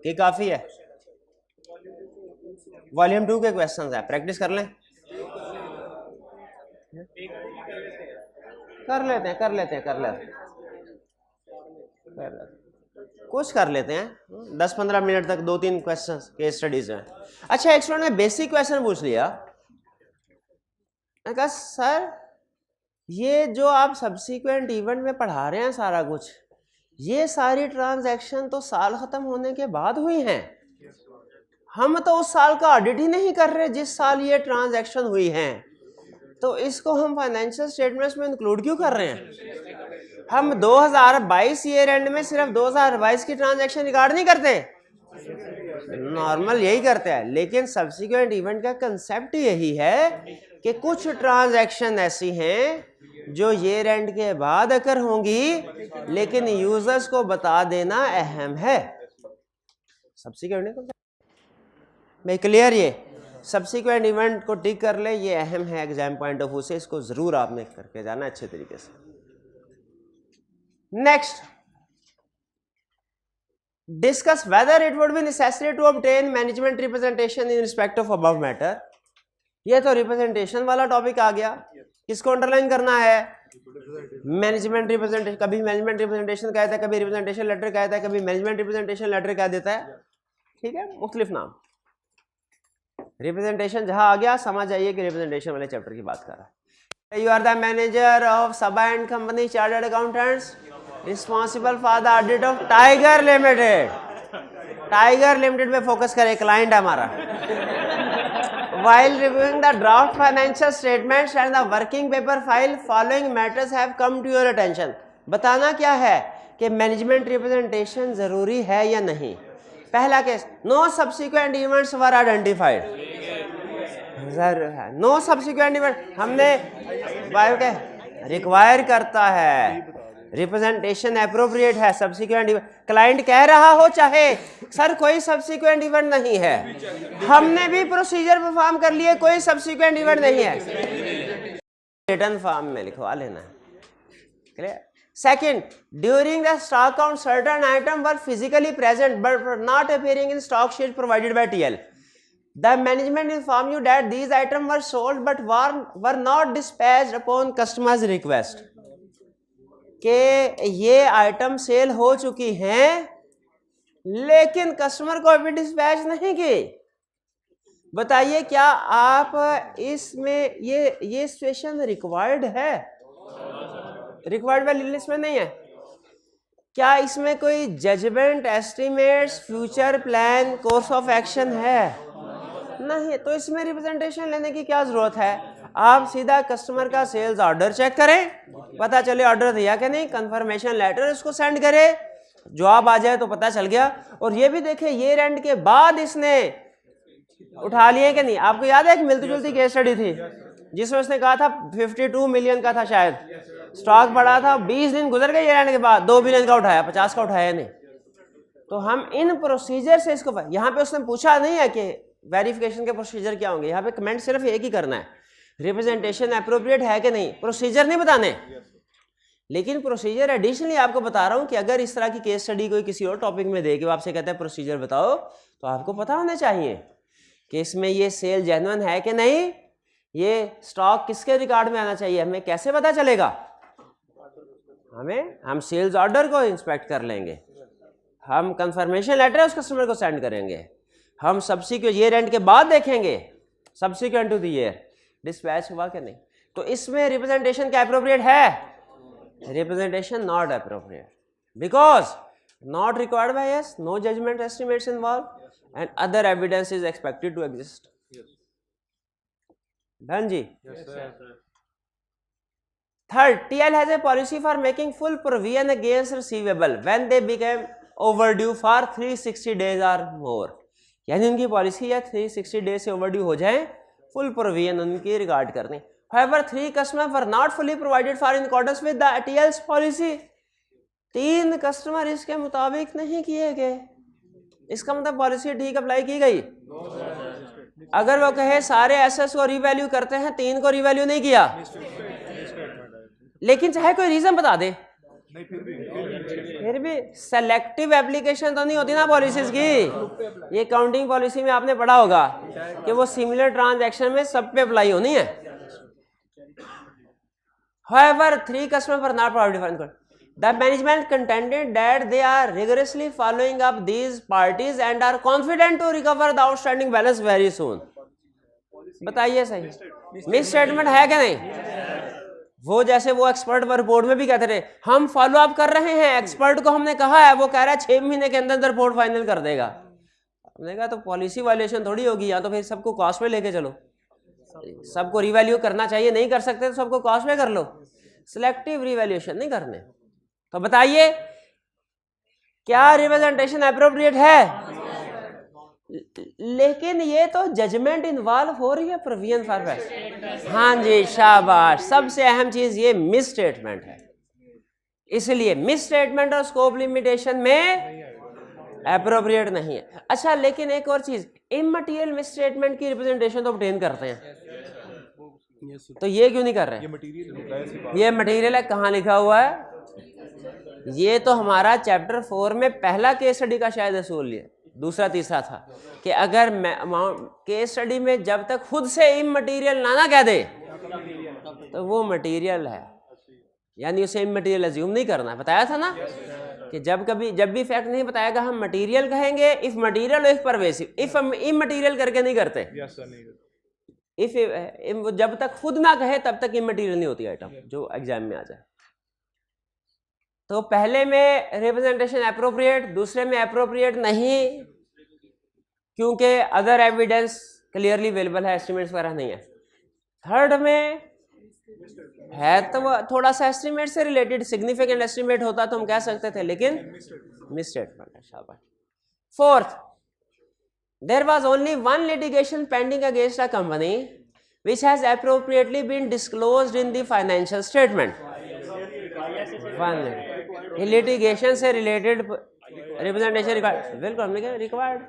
A: कि काफी है। वॉल्यूम 2 के क्वेश्चंस है, प्रैक्टिस कर लें। कर लेते हैं कुछ कर लेते हैं 10-15 मिनट तक 2-3 क्वेश्चन के स्टडीज हैं। अच्छा एक स्टूडेंट ने बेसिक क्वेश्चन पूछ लिया, कहा सर ये जो आप सब्सिक्वेंट इवेंट में पढ़ा रहे हैं सारा कुछ, ये सारी ट्रांजैक्शन तो साल खत्म होने के बाद हुई हैं, हम तो उस साल का ऑडिट ही नहीं कर रहे जिस साल ये ट्रांजैक्शन हुई हैं, तो इसको हम फाइनेंशियल स्टेटमेंट्स में इंक्लूड क्यों कर रहे हैं? हम 2022 ईयर एंड में सिर्फ 2022 की ट्रांजैक्शन रिकॉर्ड नहीं करते, नॉर्मल यही करते हैं, लेकिन सब्सिक्वेंट इवेंट का कंसेप्ट यही है कि कुछ ट्रांजैक्शन ऐसी हैं जो ईयर एंड के बाद अकर होंगी लेकिन यूजर्स को बता देना अहम है। सब्सिक्वेंट मैं क्लियर? ये सब्सिक्वेंट इवेंट को टिक कर ले, ये अहम है एग्जाम पॉइंट ऑफ व्यू से, इसको जरूर आपने करके जाना अच्छे तरीके से। Next, discuss whether it would be necessary to obtain management representation in respect of above matter. ये तो रिप्रेजेंटेशन वाला टॉपिक आ गया, किसको अंडरलाइन करना है? Management representation. कभी मैनेजमेंट रिप्रेजेंटेशन कहता है, कभी रिप्रेजेंटेशन लेटर कहता है, कभी मैनेजमेंट रिप्रेजेंटेशन लेटर कह देता है, ठीक है, मुख्तलिफ नाम। रिप्रेजेंटेशन जहां आ गया समझ आइए कि रिप्रेजेंटेशन वाले चैप्टर की बात कर रहा है। You are the manager of Saba and company chartered accountants responsible for the audit of Tiger Limited. Tiger Limited पे फोकस करें, क्लाइंट है हमारा। While reviewing the draft financial statements and the working paper file, following matters have come to your attention। बताना क्या है कि management representation जरूरी है या नहीं। पहला केस, नो सब्सिक्वेंट इवेंट्स वर आइडेंटिफाइड। जरूर है, नो सब्सिक्वेंट इवेंट हमने रिक्वायर करता है, रिप्रेजेंटेशन एप्रोप्रिएट है, सब्सिक्वेंट इवेंट क्लाइंट कह रहा हो चाहे सर कोई सब्सिक्वेंट इवेंट नहीं है, हमने भी प्रोसीजर परफॉर्म कर लिए, कोई सब्सिक्वेंट इवेंट नहीं है, रिटर्न फॉर्म में लिखवा लेना है। Clear? Second, during the stock count certain item were physically present but not appearing in stock sheet provided by TL. The management informed you that these items were sold but were not dispatched upon customer's request। कि ये item cell हो चुकी हैं लेकिन customer को अभी dispatch नहीं की। बताइए क्या आप इसमें ये सिचुएशन रिक्वायर्ड है? रिक्वायर्ड वाली लिस्ट में नहीं है। क्या इसमें कोई judgment, estimates, future plan, course of action है? नहीं, तो इसमें रिप्रेजेंटेशन लेने की क्या जरूरत है? आप सीधा कस्टमर का सेल्स ऑर्डर चेक करें, पता चले ऑर्डर दिया कि नहीं, कंफर्मेशन लेटर उसको सेंड करें, जवाब आ जाए तो पता चल गया। और ये भी देखें ईयर एंड के बाद इसने उठा लिए कि नहीं। आपको याद है एक मिलती जुलती केस स्टडी थी जिसमें उसने कहा था 52 मिलियन का था शायद, स्टॉक बढ़ा था, 20 दिन गुजर गए ईयर एंड के बाद 2 बिलियन का उठाया, 50 का उठाया नहीं। तो हम इन प्रोसीजर से इसको, यहाँ पे उसने पूछा नहीं है कि वेरिफिकेशन के प्रोसीजर क्या होंगे, यहाँ पे कमेंट सिर्फ एक ही करना है, रिप्रेजेंटेशन एप्रोप्रिएट है कि नहीं, प्रोसीजर नहीं बताने। लेकिन प्रोसीजर एडिशनली आपको बता रहा हूं कि अगर इस तरह की केस स्टडी कोई किसी और टॉपिक में दे के आपसे कहता है प्रोसीजर बताओ, तो आपको पता होना चाहिए कि इसमें ये सेल जेन्युइन है कि नहीं, ये स्टॉक किसके रिकॉर्ड में आना चाहिए। हमें कैसे पता चलेगा? हम सेल्स ऑर्डर को इंस्पेक्ट कर लेंगे, हम कंफर्मेशन लेटर उस कस्टमर को सेंड करेंगे, हम सब्सिक्वेंट ईयर एंड के बाद देखेंगे subsequent to the year dispatch हुआ कि नहीं। तो इसमें रिप्रेजेंटेशन क्या एप्रोप्रिएट है? Representation not appropriate because not required by us, no judgment estimates involve and other evidence is expected to exist. Done जी। Third, TL has a policy for making full provision against receivable when they became overdue for 360 days or more. यानी उनकी policy या 360 days से overdue हो जाए, full provision उनकी regard करनी. However, 3 customers were not fully provided for in accordance with the TL's policy. 3 customer इसके मुताबिक नहीं किए गए. इसका मतलब पॉलिसी ठीक अप्लाई की गई. अगर वो कहे सारे एसेट्स को रिवैल्यू करते हैं, 3 को रिवैल्यू नहीं किया, लेकिन चाहे कोई रीजन बता दे, फिर भी सेलेक्टिव एप्लीकेशन तो नहीं होती ना पॉलिसीज की. ये काउंटिंग पॉलिसी में आपने पढ़ा होगा कि वो सिमिलर ट्रांजैक्शन में सब पे अप्लाई होनी है. However, 3 customers were not provided for. The management contended that they are rigorously following up these parties and are confident to recover the outstanding balance very soon. बताइए सही मिस स्टेटमेंट है क्या नहीं? वो जैसे वो एक्सपर्ट रिपोर्ट में भी कहते थे हम फॉलो अप कर रहे हैं, एक्सपर्ट को हमने कहा है, वो कह रहा है 6 महीने के अंदर रिपोर्ट फाइनल कर देगा. हमने कहा तो पॉलिसी वायलेशन थोड़ी होगी, या तो फिर सबको कॉस्ट पे लेके चलो, सबको रिवैल्यू करना चाहिए, नहीं कर सकते तो सबको कॉस्ट पे कर लो, सिलेक्टिव रिवैल्यूएशन नहीं करने. तो बताइए क्या रिप्रेजेंटेशन एप्रोप्रिएट है? लेकिन ये तो जजमेंट इन्वॉल्व हो रही है प्रोविजन फॉर फैक्ट. हाँ जी शाबाश, सबसे अहम चीज ये मिस स्टेटमेंट है. इसलिए मिस स्टेटमेंट और स्कोप लिमिटेशन में एप्रोप्रिएट नहीं है. अच्छा, लेकिन एक और चीज, इमटेरियल मिस स्टेटमेंट की रिप्रेजेंटेशन तो ऑब्टेन करते हैं, तो ये क्यों नहीं कर रहे? ये मटेरियल है, कहाँ लिखा हुआ है? ये तो हमारा चैप्टर 4 में पहला केस स्टडी का शायद असूल है, दूसरा तीसरा था कि अगर केस स्टडी में जब तक खुद से इमटेरियल ना कह दे तो वो मटेरियल है, यानी उसे इमटेरियल अज्यूम नहीं करना. बताया था ना कि जब भी फैक्ट नहीं बताएगा हम मटेरियल कहेंगे, if material if pervasive, if immaterial करके नहीं करते. इफ जब तक खुद ना कहे तब तक इमटेरियल नहीं होती आइटम जो एग्जाम में आ जाए. तो पहले में रिप्रेजेंटेशन एप्रोप्रिएट, दूसरे में एप्रोप्रिएट नहीं क्योंकि अदर एविडेंस क्लियरली अवेलेबल है, एस्टिमेट्स वगैरह नहीं है. थर्ड में है तो वो थोड़ा सा एस्टिमेट से रिलेटेड, सिग्निफिकेंट एस्टिमेट होता तो हम कह सकते थे, लेकिन मिस स्टेटमेंट है. शाबाश. Fourth, there was only one litigation pending against a company which has appropriately been disclosed in the financial statement. Litigation से रिलेटेड रिप्रेजेंटेशन रिक्वायर्ड.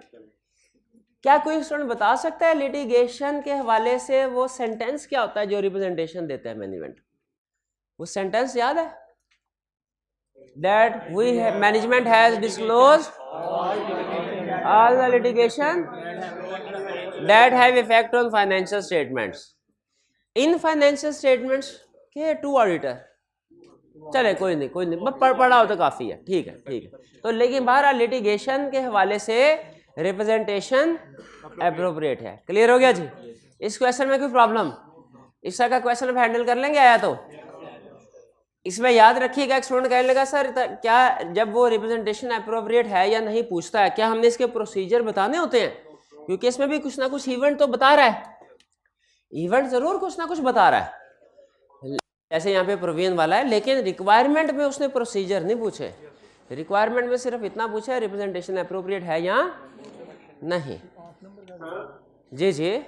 A: क्या कोई स्टूडेंट बता सकता है लिटिगेशन के हवाले से वो सेंटेंस क्या होता है जो रिप्रेजेंटेशन देता है मैनेजमेंट? वो सेंटेंस याद है? That we management has disclosed all the litigation that have effect on financial statements. In financial statements के 2 ऑडिटर, चले कोई नहीं पढ़ा हो तो काफ़ी है, ठीक है. तो लेकिन बहरहाल लिटिगेशन के हवाले से रिप्रेजेंटेशन एप्रोप्रिएट है. क्लियर हो गया जी? इस क्वेश्चन में कोई प्रॉब्लम? इस तरह का क्वेश्चन आप हैंडल कर लेंगे आया तो? इसमें याद रखिएगा, एक स्टूडेंट कहने लगा सर क्या जब वो रिप्रेजेंटेशन एप्रोप्रिएट है या नहीं पूछता है, क्या हमने इसके प्रोसीजर बताने होते हैं? क्योंकि इसमें भी कुछ ना कुछ इवेंट तो बता रहा है, इवेंट जरूर कुछ ना कुछ बता रहा है, जैसे यहाँ पे प्रोविजन वाला है, लेकिन रिक्वायरमेंट में उसने प्रोसीजर नहीं पूछे. रिक्वायरमेंट में सिर्फ इतना पूछा है रिप्रेजेंटेशन एप्रोप्रिएट है या नहीं. जी जी.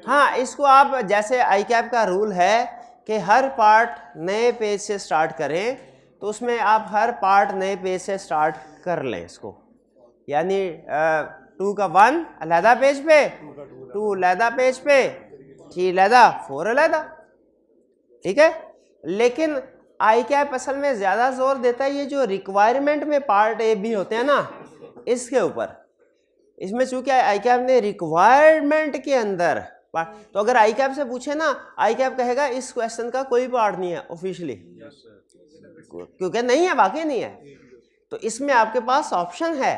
A: हाँ, इसको आप जैसे ICAP का रूल है कि हर पार्ट नए पेज से स्टार्ट करें, तो उसमें आप हर पार्ट नए पेज से स्टार्ट कर लें इसको, यानी 2 का 1 अलहदा पेज पे, 2 अलहदा पेज पे, 3 अलहदा, 4 अलहदा. ठीक है. लेकिन ICAP असल में ज़्यादा जोर देता है ये जो रिक्वायरमेंट में पार्ट A B होते हैं ना, इसके ऊपर. इसमें चूंकि ICAP ने रिक्वायरमेंट के अंदर, तो अगर ICAP से पूछे ना, ICAP कहेगा इस क्वेश्चन का कोई पार्ट नहीं है ऑफिशियली, क्योंकि नहीं है, वाकई नहीं है. तो इसमें आपके पास ऑप्शन है,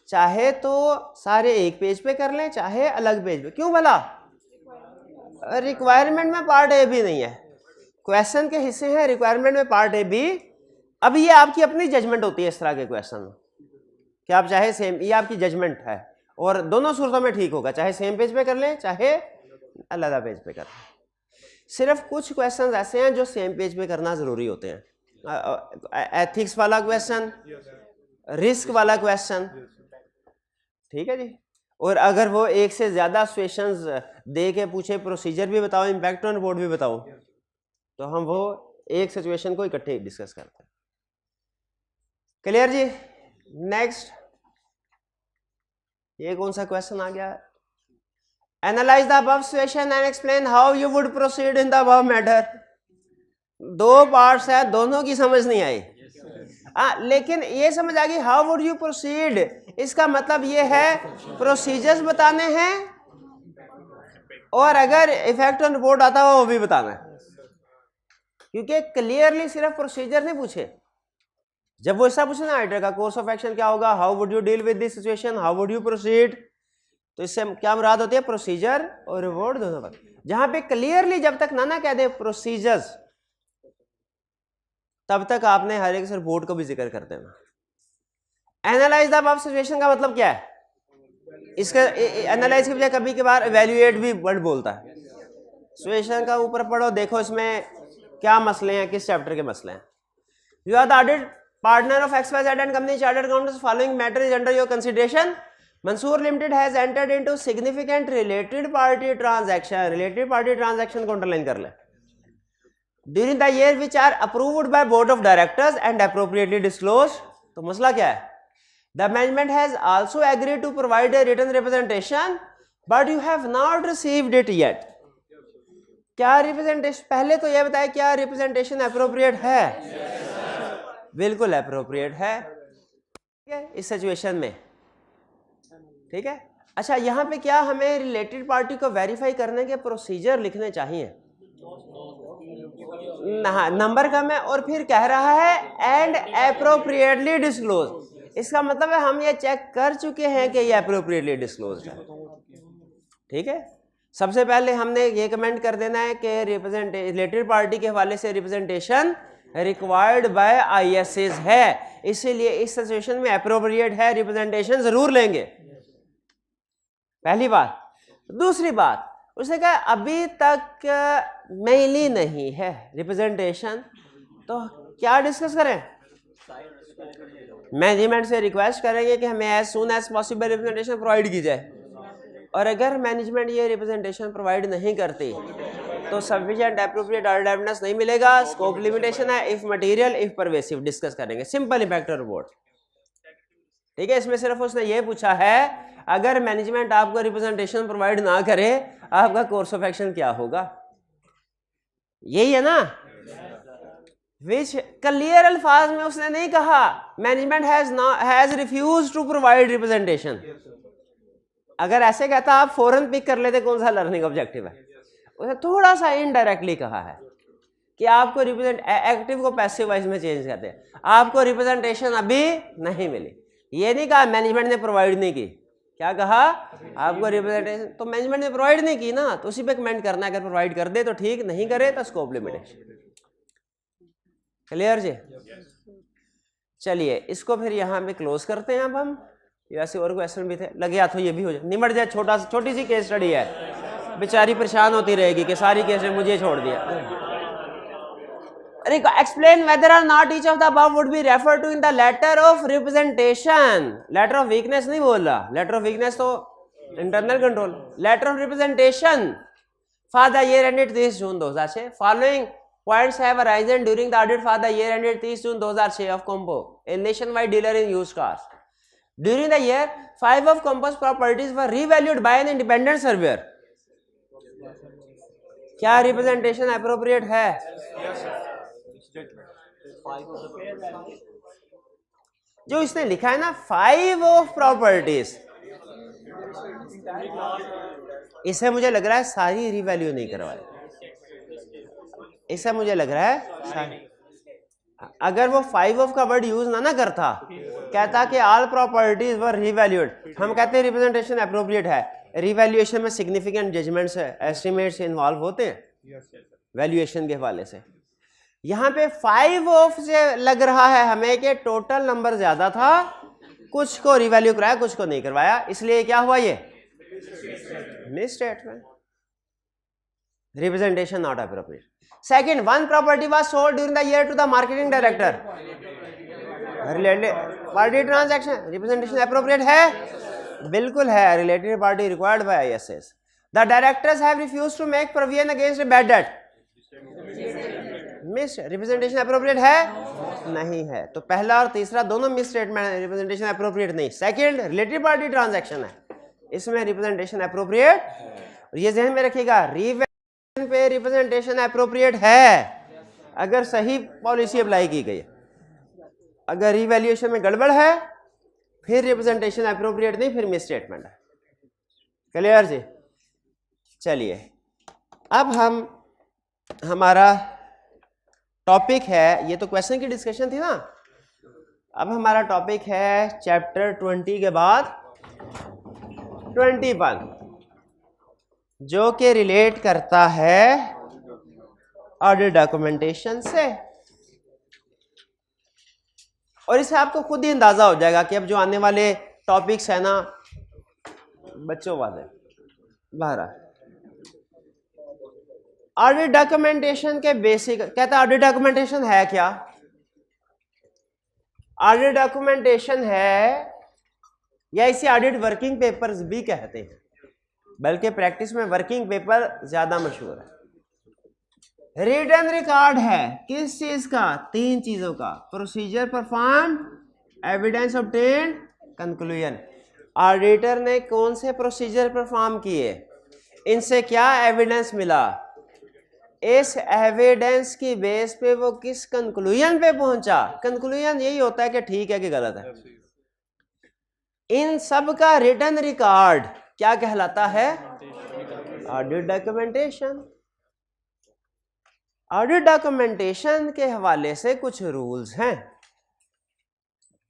A: चाहे तो सारे एक पेज पे कर लें, चाहे अलग पेज पे. क्यों भला? रिक्वायरमेंट में पार्ट A भी नहीं है, क्वेश्चन के हिस्से हैं रिक्वायरमेंट में पार्ट A भी. अब ये आपकी अपनी जजमेंट होती है इस तरह के क्वेश्चन में कि आप चाहे सेम, ये आपकी जजमेंट है और दोनों सूरतों में ठीक होगा, चाहे सेम पेज पे कर लें चाहे अलग पेज पे कर लें। सिर्फ कुछ क्वेश्चंस ऐसे हैं जो सेम पेज पे करना ज़रूरी होते हैं, एथिक्स वाला क्वेश्चन, रिस्क वाला क्वेश्चन, ठीक है जी। और अगर वो एक से ज़्यादा सिचुएशंस दे के पूछे प्रोसीजर भी बताओ, इम्पैक्ट ऑन रिपोर्ट भी बताओ, तो हम वो एक सिचुएशन को इकट्ठे डिस्कस करते हैं। क्लियर जी। नेक्स्ट, ये कौन सा क्वेश्चन आ गया? Analyse the above situation and explain how you would proceed in the above matter. दो पार्ट्स है, दोनों की समझ नहीं आई। लेकिन ये समझ आ गई हाउ वुड यू प्रोसीड, इसका मतलब ये है प्रोसीजर्स बताने हैं और अगर इफेक्ट ऑन रिपोर्ट आता हो वो भी बताना है, क्योंकि क्लियरली सिर्फ प्रोसीजर नहीं पूछे। जब वो ऐसा पूछे ना ऑडिटर का कोर्स ऑफ एक्शन क्या होगा, how would you deal with this situation, how would you proceed, तो इससे क्या मुराद होती है, प्रोसीजर और रिवॉर्ड दोनों पर। जहां पे क्लियरली जब तक ना कह दे प्रोसीजर्स, तब तक आपने हर एक रिपोर्ट को भी जिक्र कर देना। एनालाइज द अबव सिचुएशन का मतलब क्या है? इसका एनालाइज के बजाय कभी कभार इवैल्यूएट भी वर्ड बोलता है। सिचुएशन का ऊपर पढ़ो, देखो इसमें क्या मसले हैं, किस चैप्टर के मसले हैं। You are the audit partner of XYZ and company chartered accountants, following matter is under your consideration. Mansoor Limited has entered into significant related party transaction. Related party transaction को underline कर ले। During the year which are approved by board of directors and appropriately disclosed. तो मसला क्या है? The management has also agreed to provide a written representation, but you have not received it yet. क्या representation, पहले तो यह बताए क्या रिप्रेजेंटेशन अप्रोप्रिएट है? बिल्कुल अप्रोप्रिएट है, ठीक है, इस सिचुएशन में, ठीक है। अच्छा, यहाँ पे क्या हमें रिलेटेड पार्टी को वेरीफाई करने के प्रोसीजर लिखने चाहिए? हाँ, नंबर कम है और फिर कह रहा है एंड अप्रोप्रिएटली डिस्क्लोज। इसका मतलब है हम ये चेक कर चुके हैं कि ये अप्रोप्रिएटली डिस्क्लोज है, ठीक है। सबसे पहले हमने ये कमेंट कर देना है कि रिलेटेड पार्टी के हवाले से रिप्रेजेंटेशन रिक्वायर्ड बाय ISAs है, इसीलिए इस सिचुएशन में अप्रोप्रिएट है, रिप्रेजेंटेशन जरूर लेंगे, पहली बात। दूसरी बात, उसने कहा अभी तक मिली नहीं है रिप्रेजेंटेशन, तो क्या डिस्कस करें? मैनेजमेंट से रिक्वेस्ट करेंगे कि हमें as soon as possible representation provide की जाए, और अगर मैनेजमेंट ये रिप्रेजेंटेशन प्रोवाइड नहीं करती तो सफिशिएंट एप्रोप्रिएट एविडेंस नहीं मिलेगा, स्कोप लिमिटेशन है, if material if pervasive discuss करेंगे, सिंपल इम्पैक्ट रिपोर्ट, ठीक है। इसमें सिर्फ उसने ये पूछा है अगर मैनेजमेंट आपको रिप्रेजेंटेशन प्रोवाइड ना करे आपका कोर्स ऑफ एक्शन क्या होगा, यही है ना। विच क्लियर अल्फाज में उसने नहीं कहा management has refuse to provide representation. अगर ऐसे कहता आप फौरन पिक कर लेते कौन सा लर्निंग ऑब्जेक्टिव है। उसने थोड़ा सा इनडायरेक्टली कहा है कि आपको रिप्रेजेंट एक्टिव को पैसिव वाइज में चेंज करते हैं, आपको रिप्रेजेंटेशन अभी नहीं मिली। ये नहीं कहा मैनेजमेंट ने प्रोवाइड नहीं की, क्या कहा आपको रिप्रेजेंटेशन, तो मैनेजमेंट ने प्रोवाइड नहीं की ना, तो उसी पे कमेंट करना है, अगर प्रोवाइड कर दे तो ठीक, नहीं करे तो स्कोप लिमिटेशन। क्लियर जी। चलिए इसको फिर यहाँ पे क्लोज करते हैं। अब हम ऐसे और क्वेश्चन भी थे, लगे हाथों ये भी हो जाए, निमट जाए, छोटी सी केस स्टडी है, बेचारी परेशान होती रहेगी कि सारी केसें मुझे छोड़ दिया। Explain whether or not each of the above would be refer to in the letter of representation. Letter of weakness नहीं बोल रहा, लेटर ऑफ वीकनेस तो internal control, letter of representation for the year ended 30 June 2006। Following points have arisen during the audit for the year ended 30 June 2006 of Compo, a nationwide dealer in used cars. During the year, 5 of Compo's properties were revalued by an independent surveyor. क्या representation appropriate है? जो इसने लिखा है ना 5 of properties, इससे मुझे लग रहा है सारी रिवैल्यू नहीं करवाई, इससे मुझे लग रहा है सारी। अगर वो 5 ऑफ का वर्ड यूज ना करता, कहता कि ऑल प्रॉपर्टीज वर रिवैल्यूड, हम कहते हैं रिप्रेजेंटेशन अप्रोप्रिएट है। रिवैल्यूएशन में सिग्निफिकेंट जजमेंट्स एस्टिमेट्स इन्वॉल्व होते हैं वैल्यूएशन के हवाले से। यहाँ पे 5 ऑफ से लग रहा है हमें कि टोटल नंबर ज्यादा था कुछ को रिवैल्यू कराया, कुछ को नहीं करवाया, इसलिए क्या हुआ ये misstatement, representation not appropriate. Second, one property was sold during the year to the marketing director, related party transaction, representation appropriate है, बिल्कुल है, related party required by ISS. The directors have refused to make provision against bad debt, miss, representation appropriate है, नहीं है। तो पहला और तीसरा दोनों मिस स्टेटमेंट है, रिप्रेजेंटेशन एप्रोप्रिएट नहीं। सेकंड, रिलेटेड पार्टी ट्रांजैक्शन है, इसमें रिप्रेजेंटेशन एप्रोप्रिएट, और ये ध्यान में रखिएगा, रिवैल्यूएशन पे रिप्रेजेंटेशन एप्रोप्रिएट है अगर सही पॉलिसी अप्लाई की गई है। अगर रिवैल्यूएशन में गड़बड़ है फिर रिप्रेजेंटेशन एप्रोप्रिएट नहीं, फिर मिस स्टेटमेंट है। क्लियर जी? चलिए अब हम, हमारा टॉपिक है, ये तो क्वेश्चन की डिस्कशन थी ना, अब हमारा टॉपिक है चैप्टर 20 के बाद 21, जो कि रिलेट करता है ऑडिट डॉक्यूमेंटेशन से। और इससे आपको खुद ही अंदाजा हो जाएगा कि अब जो आने वाले टॉपिक्स है ना बच्चों वाले, बहरहाल ऑडिट डॉक्यूमेंटेशन के बेसिक, कहता है ऑडिट डॉक्यूमेंटेशन है क्या? ऑडिट डॉक्यूमेंटेशन है, या इसे ऑडिट वर्किंग पेपर्स भी कहते हैं, बल्कि प्रैक्टिस में वर्किंग पेपर ज्यादा मशहूर है। रिटन रिकॉर्ड है किस चीज का? 3 चीजों का, procedure perform, evidence obtained, conclusion. Auditor ने कौन से प्रोसीजर परफॉर्म किए, इनसे क्या एविडेंस मिला, इस एविडेंस की बेस पे वो किस कंक्लूजन पे पहुंचा। कंक्लूजन यही होता है कि ठीक है कि गलत है। इन सब का रिटन रिकॉर्ड क्या कहलाता है? Audit documentation. ऑडिट डॉक्यूमेंटेशन के हवाले से कुछ रूल्स हैं,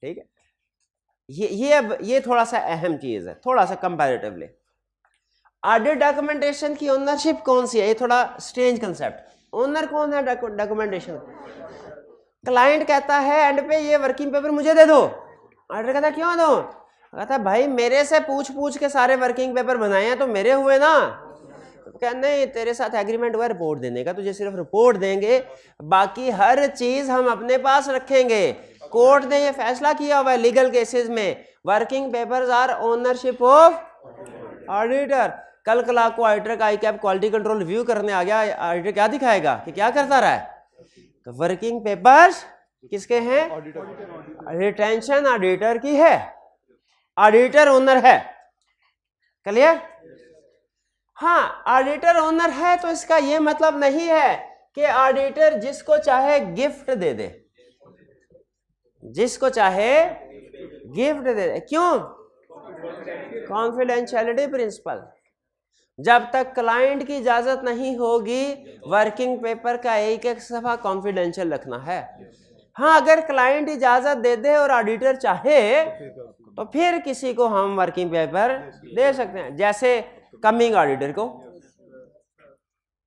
A: ठीक है। ये थोड़ा सा अहम चीज है, थोड़ा सा कंपैरेटिवली। ऑडिट डॉक्यूमेंटेशन की ओनरशिप कौन सी है? ये थोड़ा स्ट्रेंज कंसेप्ट। ओनर कौन है डॉक्यूमेंटेशन? क्लाइंट कहता है एंड पे ये वर्किंग पेपर मुझे दे दो। ऑडिटर कहता है क्यों दो? कहता है भाई मेरे से पूछ पूछ के सारे वर्किंग पेपर बनाए हैं तो मेरे हुए ना। क्या नहीं, तेरे साथ एग्रीमेंट हुआ रिपोर्ट देने का, तुझे सिर्फ रिपोर्ट देंगे, बाकी हर चीज हम अपने पास रखेंगे। कोर्ट ने ये फैसला किया हुआ है लीगल केसेस में, working papers are ownership of auditor. कल कला को ऑडिटर का आईकैप क्वालिटी कंट्रोल रिव्यू करने आ गया, ऑडिटर क्या दिखाएगा कि क्या करता रहा है? तो वर्किंग पेपर्स किसके हैं? रिटेंशन ऑडिटर की है, ऑडिटर ओनर है। क्लियर? हाँ, ऑडिटर ओनर है तो इसका ये मतलब नहीं है कि ऑडिटर जिसको चाहे गिफ्ट दे दे, जिसको चाहे गिफ्ट दे दे। क्यों? Confidentiality principle. जब तक क्लाइंट की इजाजत नहीं होगी वर्किंग पेपर का एक एक सफा कॉन्फिडेंशियल रखना है। हाँ, अगर क्लाइंट इजाजत दे दे और ऑडिटर चाहे तो फिर किसी को हम वर्किंग पेपर दे सकते हैं, जैसे कमिंग ऑडिटर को।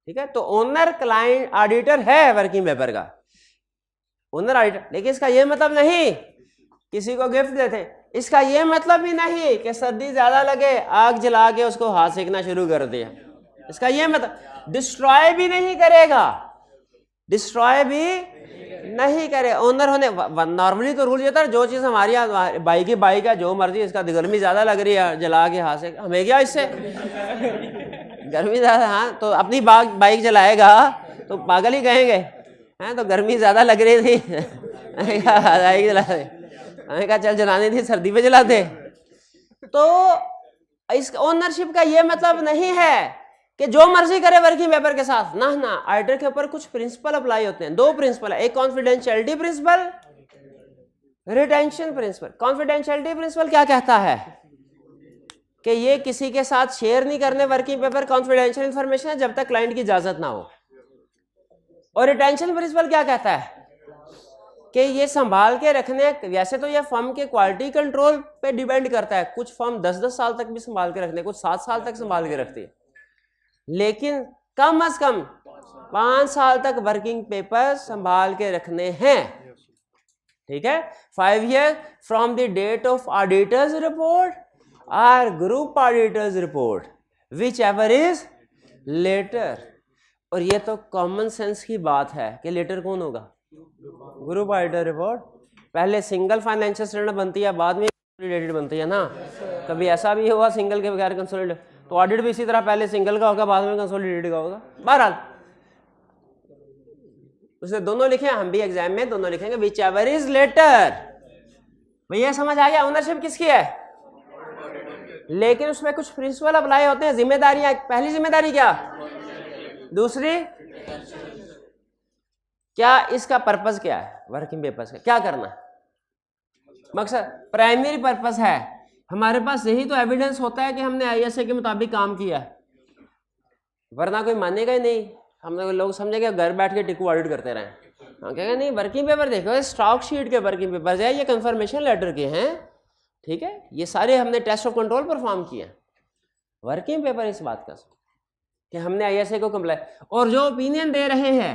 A: ठीक है, तो ओनर क्लाइंट ऑडिटर है वर्किंग पेपर का, ओनर ऑडिटर। लेकिन इसका यह मतलब नहीं किसी को गिफ्ट देते, इसका यह मतलब भी नहीं कि सर्दी ज्यादा लगे आग जला के उसको हाथ सेकना शुरू कर दिया। इसका यह मतलब डिस्ट्रॉय भी नहीं करेगा, डिस्ट्रॉय भी नहीं करे। ओनर होने नॉर्मली तो रूल ये था, जो चीज हमारी बाइक है जो मर्जी, इसका गर्मी ज्यादा लग रही है जला के हाथ से, हमें क्या इससे गर्मी ज्यादा। हाँ, तो अपनी बाइक जलाएगा तो पागल ही कहेंगे, हैं तो गर्मी ज्यादा लग रही थी बाइक जला दे, हमें कहा चल जलाने थी, सर्दी पे जलाते। तो इस ओनरशिप का ये मतलब नहीं है कि जो मर्जी करे वर्किंग पेपर के साथ, ना ना। ऑडिटर के ऊपर कुछ प्रिंसिपल अप्लाई होते हैं, 2 प्रिंसिपल है, एक confidentiality principle, retention principle. Confidentiality principle क्या कहता है कि ये किसी के साथ शेयर नहीं करने वर्किंग पेपर, कॉन्फिडेंशियल इंफॉर्मेशन है जब तक क्लाइंट की इजाजत ना हो। और रिटेंशन प्रिंसिपल क्या कहता है कि ये संभाल के रखने, वैसे तो ये फर्म के क्वालिटी कंट्रोल पे डिपेंड करता है, कुछ फर्म 10-10 साल तक भी संभाल के रखते, कुछ 7 साल तक संभाल के रखती है, लेकिन कम अज कम 5 साल तक वर्किंग पेपर संभाल के रखने हैं। ठीक है, 5 year from the date of auditors report और group auditors report whichever is later. और ये तो कॉमन सेंस की बात है कि लेटर कौन होगा, ग्रुप ऑडिटर रिपोर्ट। पहले सिंगल फाइनेंशियल स्टेटमेंट बनती है, बाद में कंसोलिडेटेड बनती है ना। कभी ऐसा भी हुआ सिंगल के बगैर कंसोलिडेटेड, तो ऑडिट भी इसी तरह पहले सिंगल का होगा, बाद में कंसोलिडेटेड का होगा। बहरहाल उसने दोनों लिखे, हम भी एग्जाम में दोनों लिखेंगे, विच एवर इज लेटर। भैया समझ आ गया, ओनरशिप किसकी है, लेकिन उसमें कुछ प्रिंसिपल अप्लाई होते हैं, जिम्मेदारियां। पहली जिम्मेदारी क्या, दूसरी क्या, इसका पर्पस क्या है, वर्किंग पेपर्स का क्या करना है, मकसद प्राइमरी पर्पस है। हमारे पास यही तो एविडेंस होता है कि हमने आईएसए के मुताबिक काम किया है, वरना कोई मानेगा ही नहीं। हम लोग समझेंगे घर बैठ के टिकू ऑडिट करते रहे। हम कहेंगे नहीं, वर्किंग पेपर देखो, स्टॉक शीट के वर्किंग पेपर है, ये कंफर्मेशन लेटर के हैं, ठीक है, ये सारे हमने टेस्ट ऑफ कंट्रोल परफॉर्म किए। वर्किंग पेपर इस बात का कि हमने आईएसए को कंप्लाई, और जो ओपिनियन दे रहे हैं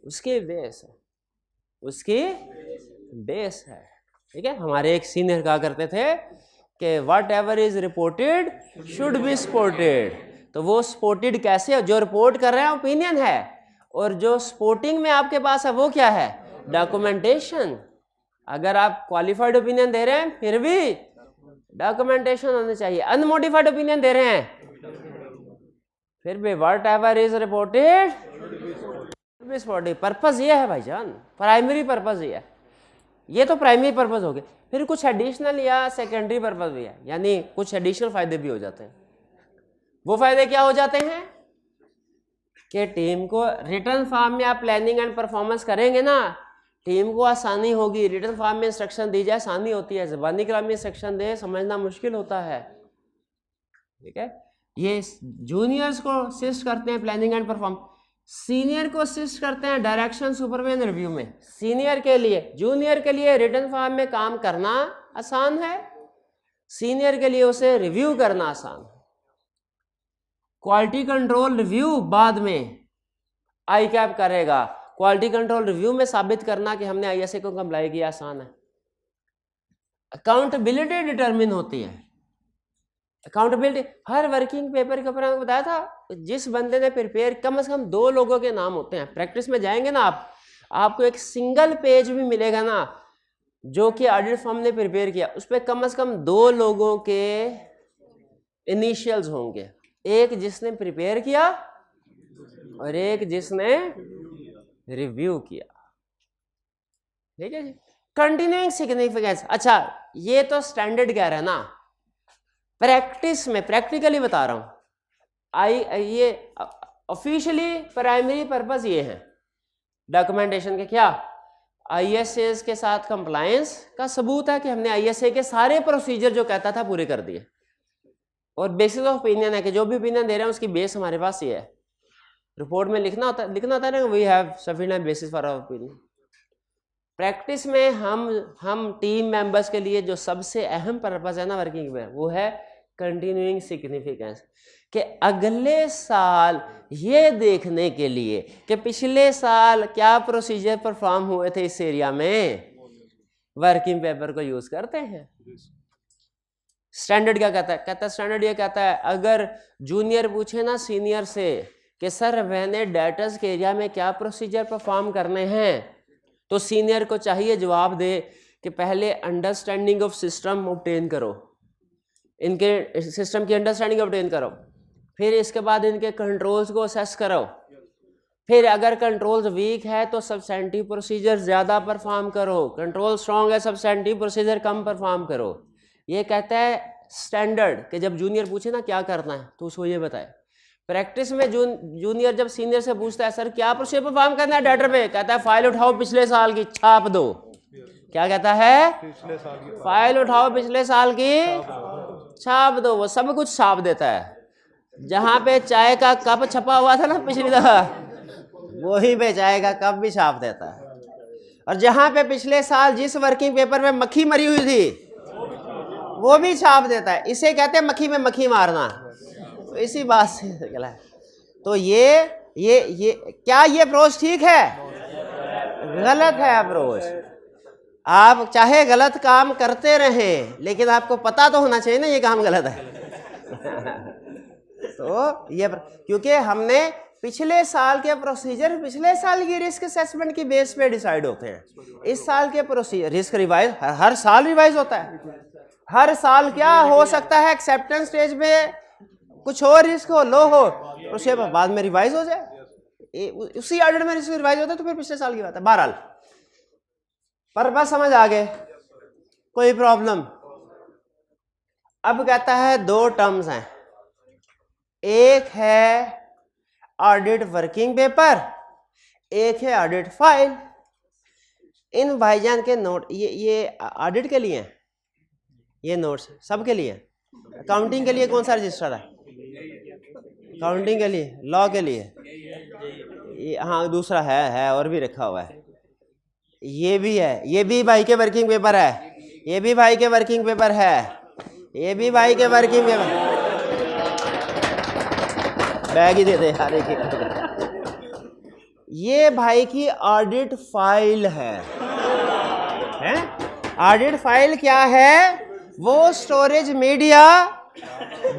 A: उसके बेस है, उसकी बेस है, ठीक है। हमारे एक सीनियर कहा करते थे कि what ever is reported should be supported. तो वो सपोर्टेड कैसे, जो रिपोर्ट कर रहे हैं ओपिनियन है, और जो सपोर्टिंग में आपके पास है वो क्या है, डॉक्यूमेंटेशन। अगर आप क्वालिफाइड ओपिनियन दे रहे हैं फिर भी डॉक्यूमेंटेशन होनी चाहिए, अनमोडिफाइड ओपिनियन दे रहे हैं फिर भी what ever is reported. Purpose ये है भाईजान, प्राइमरी पर्पज ये है, ये तो प्राइमरी पर्पज हो गए। फिर कुछ एडिशनल या सेकेंडरी पर्पज भी है, यानी कुछ एडिशनल फायदे भी हो जाते हैं। वो फायदे क्या हो जाते हैं कि टीम को रिटर्न फॉर्म में आप प्लानिंग एंड परफॉर्मेंस करेंगे ना, टीम को आसानी होगी। रिटर्न फॉर्म में इंस्ट्रक्शन दी जाए आसानी होती है, ज़बानी कलाम में इंस्ट्रक्शन दे समझना मुश्किल होता है, ठीक है। ये जूनियर्स को असिस्ट करते हैं प्लानिंग एंड परफॉर्म, सीनियर को असिस्ट करते हैं डायरेक्शन सुपरविजन रिव्यू में। सीनियर के लिए, जूनियर के लिए रिटर्न फॉर्म में काम करना आसान है, सीनियर के लिए उसे रिव्यू करना आसान है। क्वालिटी कंट्रोल रिव्यू बाद में आई कैप करेगा, क्वालिटी कंट्रोल रिव्यू में साबित करना कि हमने आईएसए को कंप्लाई किया आसान है। अकाउंटेबिलिटी डिटरमिन होती है, अकाउंटेबिलिटी हर वर्किंग पेपर के ऊपर बताया था, जिस बंदे ने प्रिपेयर, कम से कम 2 लोगों के नाम होते हैं। प्रैक्टिस में जाएंगे ना आप, आपको एक सिंगल पेज भी मिलेगा ना जो कि ऑडिट फर्म ने प्रिपेयर किया, उस पर कम से कम 2 लोगों के इनिशियल्स होंगे, एक जिसने प्रिपेयर किया और एक जिसने रिव्यू किया, ठीक है जी। कंटिन्यूइंग सिग्निफिकेंस, अच्छा ये तो स्टैंडर्ड कह रहा है ना, प्रैक्टिस में प्रैक्टिकली बता रहा हूं। ये ऑफिशियली प्राइमरी पर्पस ये है डॉक्यूमेंटेशन के, क्या आईएसए के साथ कंप्लायंस का सबूत है कि हमने आईएसए के सारे प्रोसीजर जो कहता था पूरे कर दिए, और बेसिस ऑफ ओपिनियन है कि जो भी ओपिनियन दे रहे हैं उसकी बेस हमारे पास ये है। रिपोर्ट में लिखना होता है ना, we have sufficient basis for our opinion. Practice में हम टीम मेंबर्स के लिए जो सबसे अहम पर्पस है ना वर्किंग में, वो है कंटिन्यूइंग सिग्निफिकेंस, कि अगले साल ये देखने के लिए कि पिछले साल क्या प्रोसीजर परफॉर्म हुए थे इस एरिया में, वर्किंग पेपर को यूज करते हैं। स्टैंडर्ड क्या कहता है, स्टैंडर्ड ये कहता है अगर जूनियर पूछे ना सीनियर से कि सर मैंने डेटर्स के एरिया में क्या प्रोसीजर परफॉर्म करने हैं, तो सीनियर को चाहिए जवाब दे कि पहले अंडरस्टैंडिंग ऑफ सिस्टम ऑब्टेन करो, इनके सिस्टम की अंडरस्टैंडिंग ऑब्टेन करो, फिर इसके बाद इनके कंट्रोल्स को असेस करो, फिर अगर कंट्रोल्स वीक है तो सब्सटेंटिव प्रोसीजर ज़्यादा परफॉर्म करो, कंट्रोल स्ट्रॉन्ग है सब्सटेंटिव प्रोसीजर कम परफॉर्म करो। ये कहता है स्टैंडर्ड कि जब जूनियर पूछे ना क्या करना है तो उसको ये बताए। प्रैक्टिस में जूनियर जब सीनियर से पूछता है सर क्या प्रोसीजर परफॉर्म करना है डेटर पे, कहता है फाइल उठाओ पिछले साल की छाप दो। क्या कहता है, पिछले साल की फाइल उठाओ पिछले साल की छाप दो। वो सब कुछ छाप देता है। जहाँ पे चाय का कप छपा हुआ था ना पिछली दफा, वही पे चाय का कप भी छाप देता है। और जहाँ पे पिछले साल जिस वर्किंग पेपर में मक्खी मरी हुई थी वो भी छाप देता है। इसे कहते हैं मक्खी में मक्खी मारना। तो इसी बात से निकला है। तो ये क्या ये अप्रोच ठीक है? गलत है अप्रोच। आप चाहे गलत काम करते रहें लेकिन आपको पता तो होना चाहिए ना ये काम गलत है। तो ये क्योंकि हमने पिछले साल के प्रोसीजर पिछले साल की रिस्क असेसमेंट की बेस पे डिसाइड होते हैं। इस साल के प्रोसीजर रिस्क रिवाइज हर साल रिवाइज होता है। हर साल क्या हो सकता है एक्सेप्टेंस स्टेज पे कुछ और रिस्क हो, लो हो, तो उसके बाद में रिवाइज हो जाए, उसी ऑर्डर में रिस्क रिवाइज होता है, तो फिर पिछले साल की बात है। बहरहाल पर बस समझ आ गए, कोई प्रॉब्लम? अब कहता है दो टर्म्स हैं, एक है ऑडिट वर्किंग पेपर, एक है ऑडिट फाइल। इन भाईजान के नोट ये ऑडिट के लिए हैं, ये नोट्स सबके लिए हैं। अकाउंटिंग के लिए कौन सा रजिस्टर है? अकाउंटिंग के लिए, लॉ के लिए हाँ दूसरा है और भी रखा हुआ है, ये भी है, ये भी भाई के वर्किंग पेपर है, ये भी भाई के वर्किंग पेपर है, ये भी भाई के वर्किंग पेपर। बैग ही दे दे यार ये भाई की ऑडिट फाइल है? ऑडिट फाइल क्या है? वो स्टोरेज मीडिया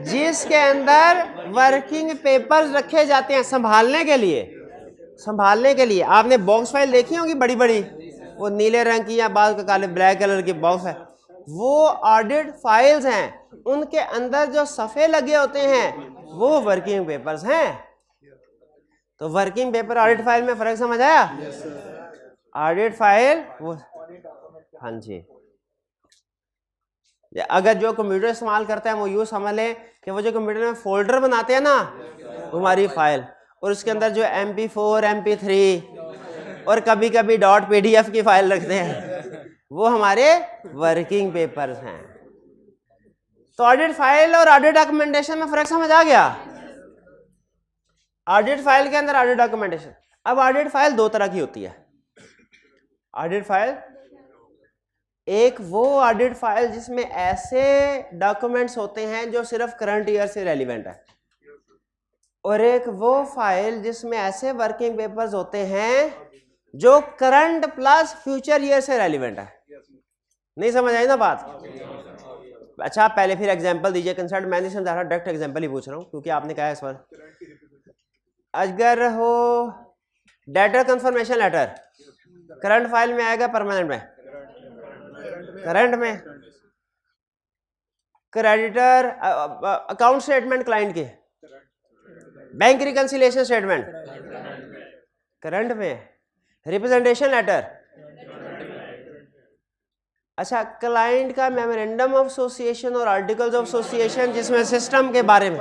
A: जिसके अंदर वर्किंग पेपर्स रखे जाते हैं संभालने के लिए। आपने बॉक्स फाइल देखी होगी बड़ी बड़ी, वो नीले रंग की या बाद काले ब्लैक कलर की बॉक्स है, वो ऑडिट फाइल्स हैं। उनके अंदर जो सफ़े लगे होते हैं वो वर्किंग पेपर्स हैं। तो वर्किंग पेपर ऑडिट फाइल में फर्क समझ आया? ऑडिट फाइल वो, हाँ जी, अगर जो कंप्यूटर इस्तेमाल करता है वो यूँ समझ लें कि वो जो कंप्यूटर में फोल्डर बनाते हैं ना हमारी फाइल, और उसके अंदर जो MP4 MP3 और कभी कभी .pdf की फाइल रखते हैं, वो हमारे वर्किंग पेपर्स हैं। तो ऑडिट फाइल और ऑडिट डॉक्यूमेंटेशन में फर्क समझ आ गया? ऑडिट फाइल के अंदर ऑडिट डॉक्यूमेंटेशन। अब ऑडिट फाइल दो तरह की होती है। ऑडिट फाइल, एक वो ऑडिट फाइल जिसमें ऐसे डॉक्यूमेंट्स होते हैं जो सिर्फ करंट ईयर से रेलिवेंट है, और एक वो फाइल जिसमें ऐसे वर्किंग पेपर्स होते हैं जो करंट प्लस फ्यूचर ईयर से रेलिवेंट है। नहीं समझ आई ना बात? अच्छा पहले फिर एग्जांपल दीजिए, कंसर्ट मैं नहीं समझा रहा, डायरेक्ट एग्जांपल ही पूछ रहा हूँ क्योंकि आपने कहा है इस बार। अगर हो debtor confirmation letter current file में आएगा परमानेंट में? करंट में। क्रेडिटर अकाउंट स्टेटमेंट क्लाइंट के, बैंक रिकंसिलिएशन स्टेटमेंट करंट में। रिप्रेजेंटेशन लेटर, अच्छा क्लाइंट का मेमोरेंडम ऑफ एसोसिएशन और आर्टिकल्स ऑफ एसोसिएशन जिसमें सिस्टम के बारे में,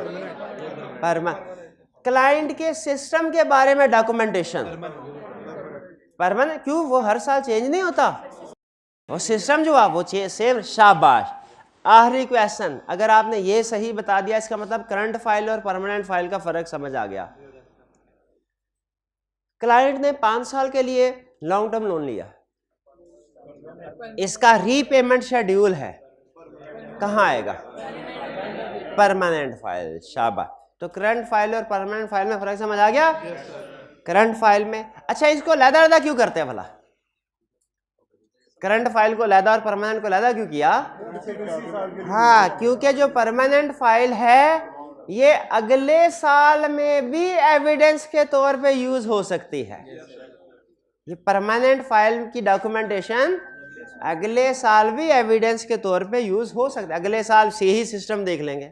A: क्लाइंट के सिस्टम के बारे में डॉक्यूमेंटेशन परमानेंट। क्यों? वो हर साल चेंज नहीं होता, वो सिस्टम जो है वो सेम। शाबाश, आखिरी क्वेश्चन, अगर आपने ये सही बता दिया इसका मतलब करंट फाइल और परमानेंट फाइल का फर्क समझ आ गया। क्लाइंट ने 5 साल के लिए लॉन्ग टर्म लोन लिया, इसका रीपेमेंट शेड्यूल है, कहाँ आएगा? Permanent file. शाबाश, तो करंट फाइल और परमानेंट फाइल में फर्क समझ आ गया? करंट फाइल में, अच्छा इसको लहदा क्यों करते हैं भला? करंट फाइल को लहदा और परमानेंट को लहदा क्यों किया? हाँ, क्योंकि जो परमानेंट फाइल है ये अगले साल में भी एविडेंस के तौर पे यूज हो सकती है। ये परमानेंट फाइल की डॉक्यूमेंटेशन अगले साल भी एविडेंस के तौर पे यूज हो सकता है। अगले साल से ही सिस्टम देख लेंगे,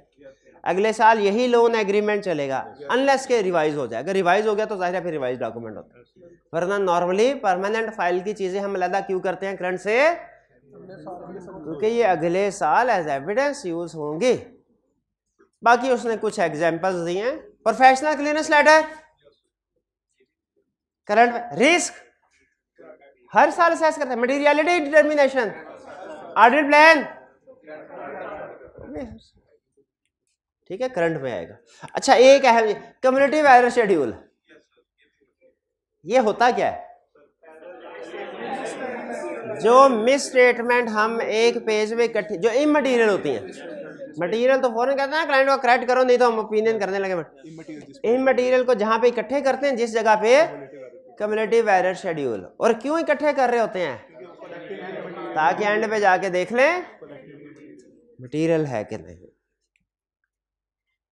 A: अगले साल यही लोन एग्रीमेंट चलेगा, अनलेस के रिवाइज हो जाए। अगर रिवाइज हो गया तो जाहिर है फिर रिवाइज डॉक्यूमेंट होता है, वरना नॉर्मली परमानेंट फाइल की चीजें हम अलग क्यों करते हैं करंट से? क्योंकि ये अगले साल एज एविडेंस यूज होंगे। बाकी उसने कुछ एग्जांपल्स दिए हैं। Professional clearance letter current. Risk हर साल असेस करते हैं। मटेरियलिटी डिटर्मिनेशन, ऑडिट प्लान, ठीक है, करंट में आएगा। अच्छा एक है कम्युनिटिव एरर शेड्यूल। ये होता क्या है? जो मिस स्टेटमेंट हम एक पेज में इकट्ठी, जो इमटेरियल होती हैं, मटेरियल तो फौरन कहते हैं क्लाइंट को करेक्ट करो नहीं तो हम ओपिनियन करने लगे। इमटेरियल को जहां पे इकट्ठे करते हैं जिस जगह पे, कम्युनिटिव एरर शेड्यूल। और क्यों इकट्ठे कर रहे होते हैं? ताकि एंड पे जाके देख लें मटेरियल है कि नहीं।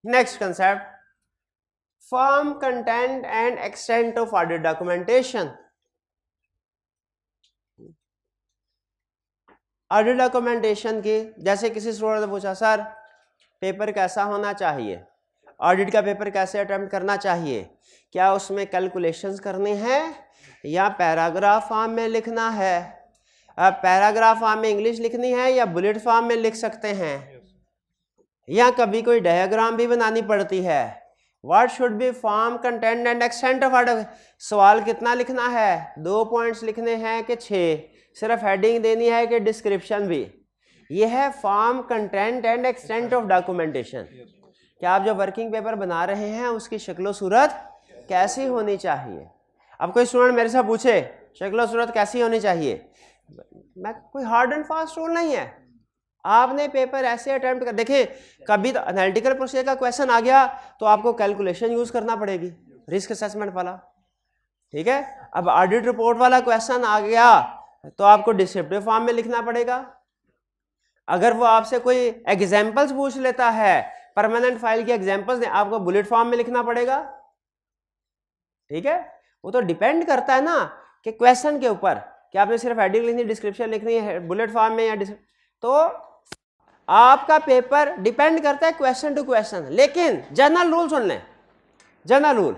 A: Next concept, form, content and extent of audit documentation. Audit documentation की, जैसे किसी स्टूडेंट ने पूछा सर पेपर कैसा होना चाहिए, ऑडिट का पेपर कैसे अटेम्प्ट करना चाहिए, क्या उसमें कैलकुलेशंस करनी है या पैराग्राफ फॉर्म में लिखना है, पैराग्राफ फॉर्म में इंग्लिश लिखनी है या बुलेट फॉर्म में लिख सकते हैं, या कभी कोई डायग्राम भी बनानी पड़ती है। What should be form, content and extent of audit. सवाल कितना लिखना है, 2 पॉइंट्स लिखने हैं कि 6, सिर्फ हेडिंग देनी है कि डिस्क्रिप्शन भी। यह है form, content and extent of documentation. क्या आप जो वर्किंग पेपर बना रहे हैं उसकी शक्लो सूरत कैसी होनी चाहिए। अब कोई स्टूडेंट मेरे से पूछे शक्लो सूरत कैसी होनी चाहिए, मैं कोई हार्ड एंड फास्ट रूल नहीं है, आपने पेपर ऐसे अटेम्प्ट कर। देखिए कभी तो एनालिटिकल प्रोसीजर का क्वेश्चन आ गया तो आपको कैलकुलेशन यूज करना पड़ेगी, रिस्क असेसमेंट वाला, ठीक है। अब ऑडिट रिपोर्ट वाला क्वेश्चन आ गया तो आपको डिस्क्रिप्टिव फॉर्म में लिखना पड़ेगा। अगर वो आपसे कोई एग्जाम्पल्स पूछ लेता है, परमानेंट फाइल की एग्जाम्पल्स, आपको बुलेट फॉर्म में लिखना पड़ेगा, ठीक है। वो तो डिपेंड करता है ना कि क्वेश्चन के ऊपर, कि आपने सिर्फ हेडिंग लिखनी, डिस्क्रिप्शन लिखनी है बुलेट फॉर्म में या तो आपका पेपर डिपेंड करता है क्वेश्चन टू क्वेश्चन। लेकिन जनरल रूल सुन लें, जनरल रूल,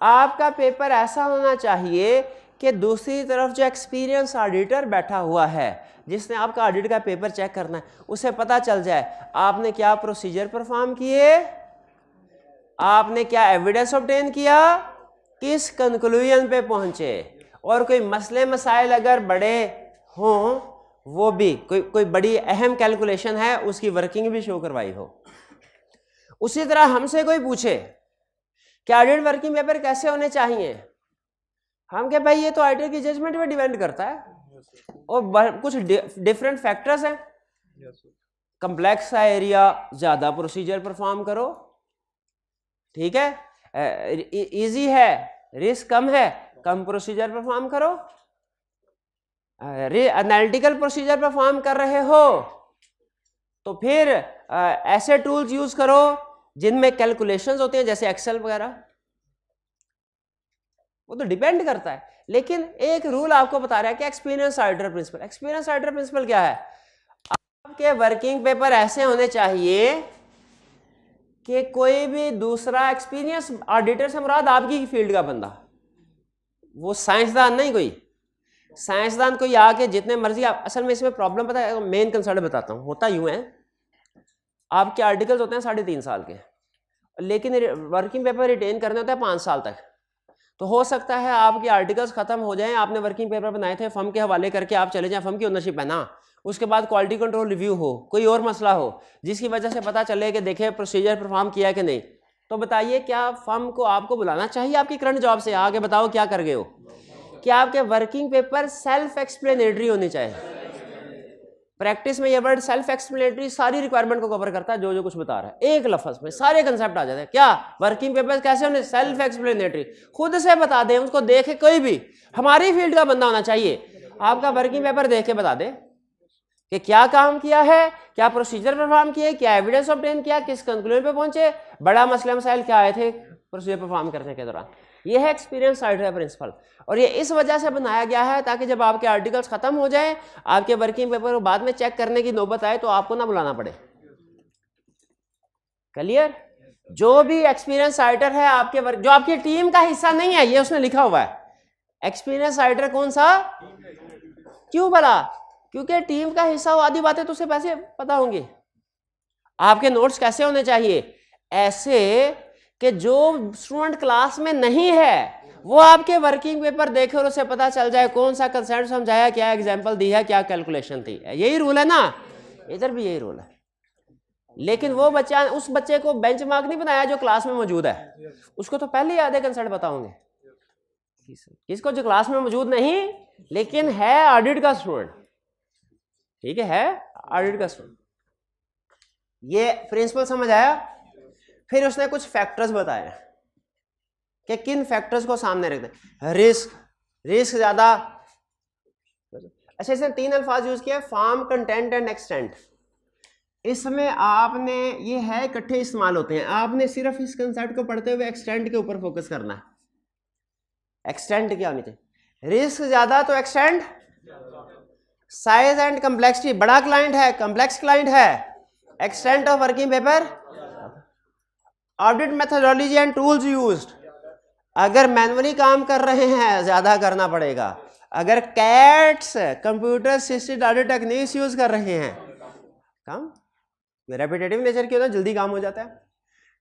A: आपका पेपर ऐसा होना चाहिए कि दूसरी तरफ जो एक्सपीरियंस ऑडिटर बैठा हुआ है, जिसने आपका ऑडिट का पेपर चेक करना है, उसे पता चल जाए आपने क्या प्रोसीजर परफॉर्म किए, आपने क्या एविडेंस ऑब्टेन किया, किस कंक्लूजन पे पहुंचे, और कोई मसले मसाइल अगर बड़े हों, वो भी कोई बड़ी अहम कैलकुलेशन है उसकी वर्किंग भी शो करवाई हो। उसी तरह हमसे कोई पूछे कि ऑडिट वर्किंग पेपर कैसे होने चाहिए, हम कहे भाई ये तो ऑडिटर की जजमेंट पे डिपेंड करता है, और कुछ डिफरेंट फैक्टर्स हैं। कम्प्लेक्स का एरिया, ज्यादा प्रोसीजर परफॉर्म करो, ठीक है। इजी है, रिस्क कम है, कम प्रोसीजर परफॉर्म करो। एनालिटिकल प्रोसीजर परफॉर्म कर रहे हो तो फिर ऐसे टूल्स यूज करो जिनमें कैलकुलेशंस होते हैं, जैसे एक्सेल वगैरह। वो तो डिपेंड करता है। लेकिन एक रूल आपको बता रहा है कि experience auditor principle. Experience auditor principle क्या है, आपके वर्किंग पेपर ऐसे होने चाहिए कि कोई भी दूसरा एक्सपीरियंस ऑडिटर से मुराद आपकी फील्ड का बंदा, वो साइंसदान नहीं, कोई साइंसदान कोई आके जितने मर्जी आप, असल में इसमें प्रॉब्लम पता है, मेन कंसर्न बताता हूँ। होता यूं है, आपके आर्टिकल्स होते हैं 3.5 साल के, लेकिन वर्किंग पेपर रिटेन करने होते हैं 5 साल तक। तो हो सकता है आपके आर्टिकल्स खत्म हो जाएं, आपने वर्किंग पेपर बनाए थे, फर्म के हवाले करके आप चले जाएं, फर्म की ओनरशिप है ना, उसके बाद क्वालिटी कंट्रोल रिव्यू हो, कोई और मसला हो जिसकी वजह से पता चले कि देखे प्रोसीजर परफॉर्म किया कि नहीं, तो बताइए क्या फर्म को आपको बुलाना चाहिए आपकी करंट जॉब से, आगे बताओ क्या कर गए हो। क्या आपके वर्किंग पेपर सेल्फ एक्सप्लेनेटरी होने चाहिए। प्रैक्टिस में ये वर्ड सेल्फ एक्सप्लेनेटरी सारी रिक्वायरमेंट को कवर करता है, जो कुछ बता रहा है एक लफ्ज में सारे कंसेप्ट आ जाते हैं। क्या वर्किंग पेपर कैसे होने, सेल्फ एक्सप्लेनेटरी, खुद से बता दें, उसको देखे कोई भी हमारी फील्ड का बंदा होना चाहिए, आपका वर्किंग पेपर देख के बता दे कि क्या काम किया है, क्या प्रोसीजर परफॉर्म किए, क्या एविडेंस ऑब्टेन किया, किस कंक्लूजन पे पहुंचे, बड़ा मसले मसाइल क्या आए थे प्रोसीजर परफॉर्म करने के दौरान। यह है एक्सपीरियंस ऑडिटर प्रिंसिपल, और ये इस वजह से बनाया गया है ताकि जब आपके आर्टिकल्स खत्म हो जाएं, आपके वर्किंग पेपर को बाद में चेक करने की नौबत आए तो आपको ना बुलाना पड़े। क्लियर। जो भी एक्सपीरियंस ऑडिटर है आपके वर्क, जो आपकी टीम का हिस्सा नहीं है, ये उसने लिखा हुआ है एक्सपीरियंस ऑडिटर कौन सा, क्यों भला, क्योंकि टीम का हिस्सा हो, आधी बातें तो उसे पैसे पता होंगी। आपके नोट्स कैसे होने चाहिए, ऐसे कि जो स्टूडेंट क्लास में नहीं है वो आपके वर्किंग पेपर देखे और उसे पता चल जाए कौन सा कंसेप्ट समझाया, क्या एग्जांपल दी है, क्या कैलकुलेशन थी। यही रूल है ना, इधर भी यही रूल है। लेकिन वो बच्चा, उस बच्चे को बेंचमार्क नहीं बनाया जो क्लास में मौजूद है, उसको तो पहले ही आधे कंसेप्ट बताओगे। किसको, जो क्लास में मौजूद नहीं लेकिन है ऑडिट का स्टूडेंट, ठीक है ऑडिट का स्टूडेंट। ये प्रिंसिपल समझ आया। फिर उसने कुछ फैक्टर्स बताए कि किन फैक्टर्स को सामने रखते हैं। रिस्क ज्यादा, अच्छा, इसने 3 अल्फाज यूज किया, फॉर्म, कंटेंट एंड एक्सटेंट। इसमें आपने, ये है इकट्ठे इस्तेमाल होते हैं, आपने सिर्फ इस कंसेप्ट को पढ़ते हुए एक्सटेंट के ऊपर फोकस करना है। एक्सटेंट क्या होनी चाहिए? रिस्क ज्यादा तो एक्सटेंट, साइज एंड कम्प्लेक्सिटी, बड़ा क्लाइंट है, कम्प्लेक्स क्लाइंट है, extent of working paper, audit methodology and tools used. अगर मैनुअली काम कर रहे हैं ज्यादा करना पड़ेगा, अगर cats computer assisted audit techniques use कर रहे हैं कम, रेपिटेटिव नेचर की होता है, जल्दी काम हो जाता है।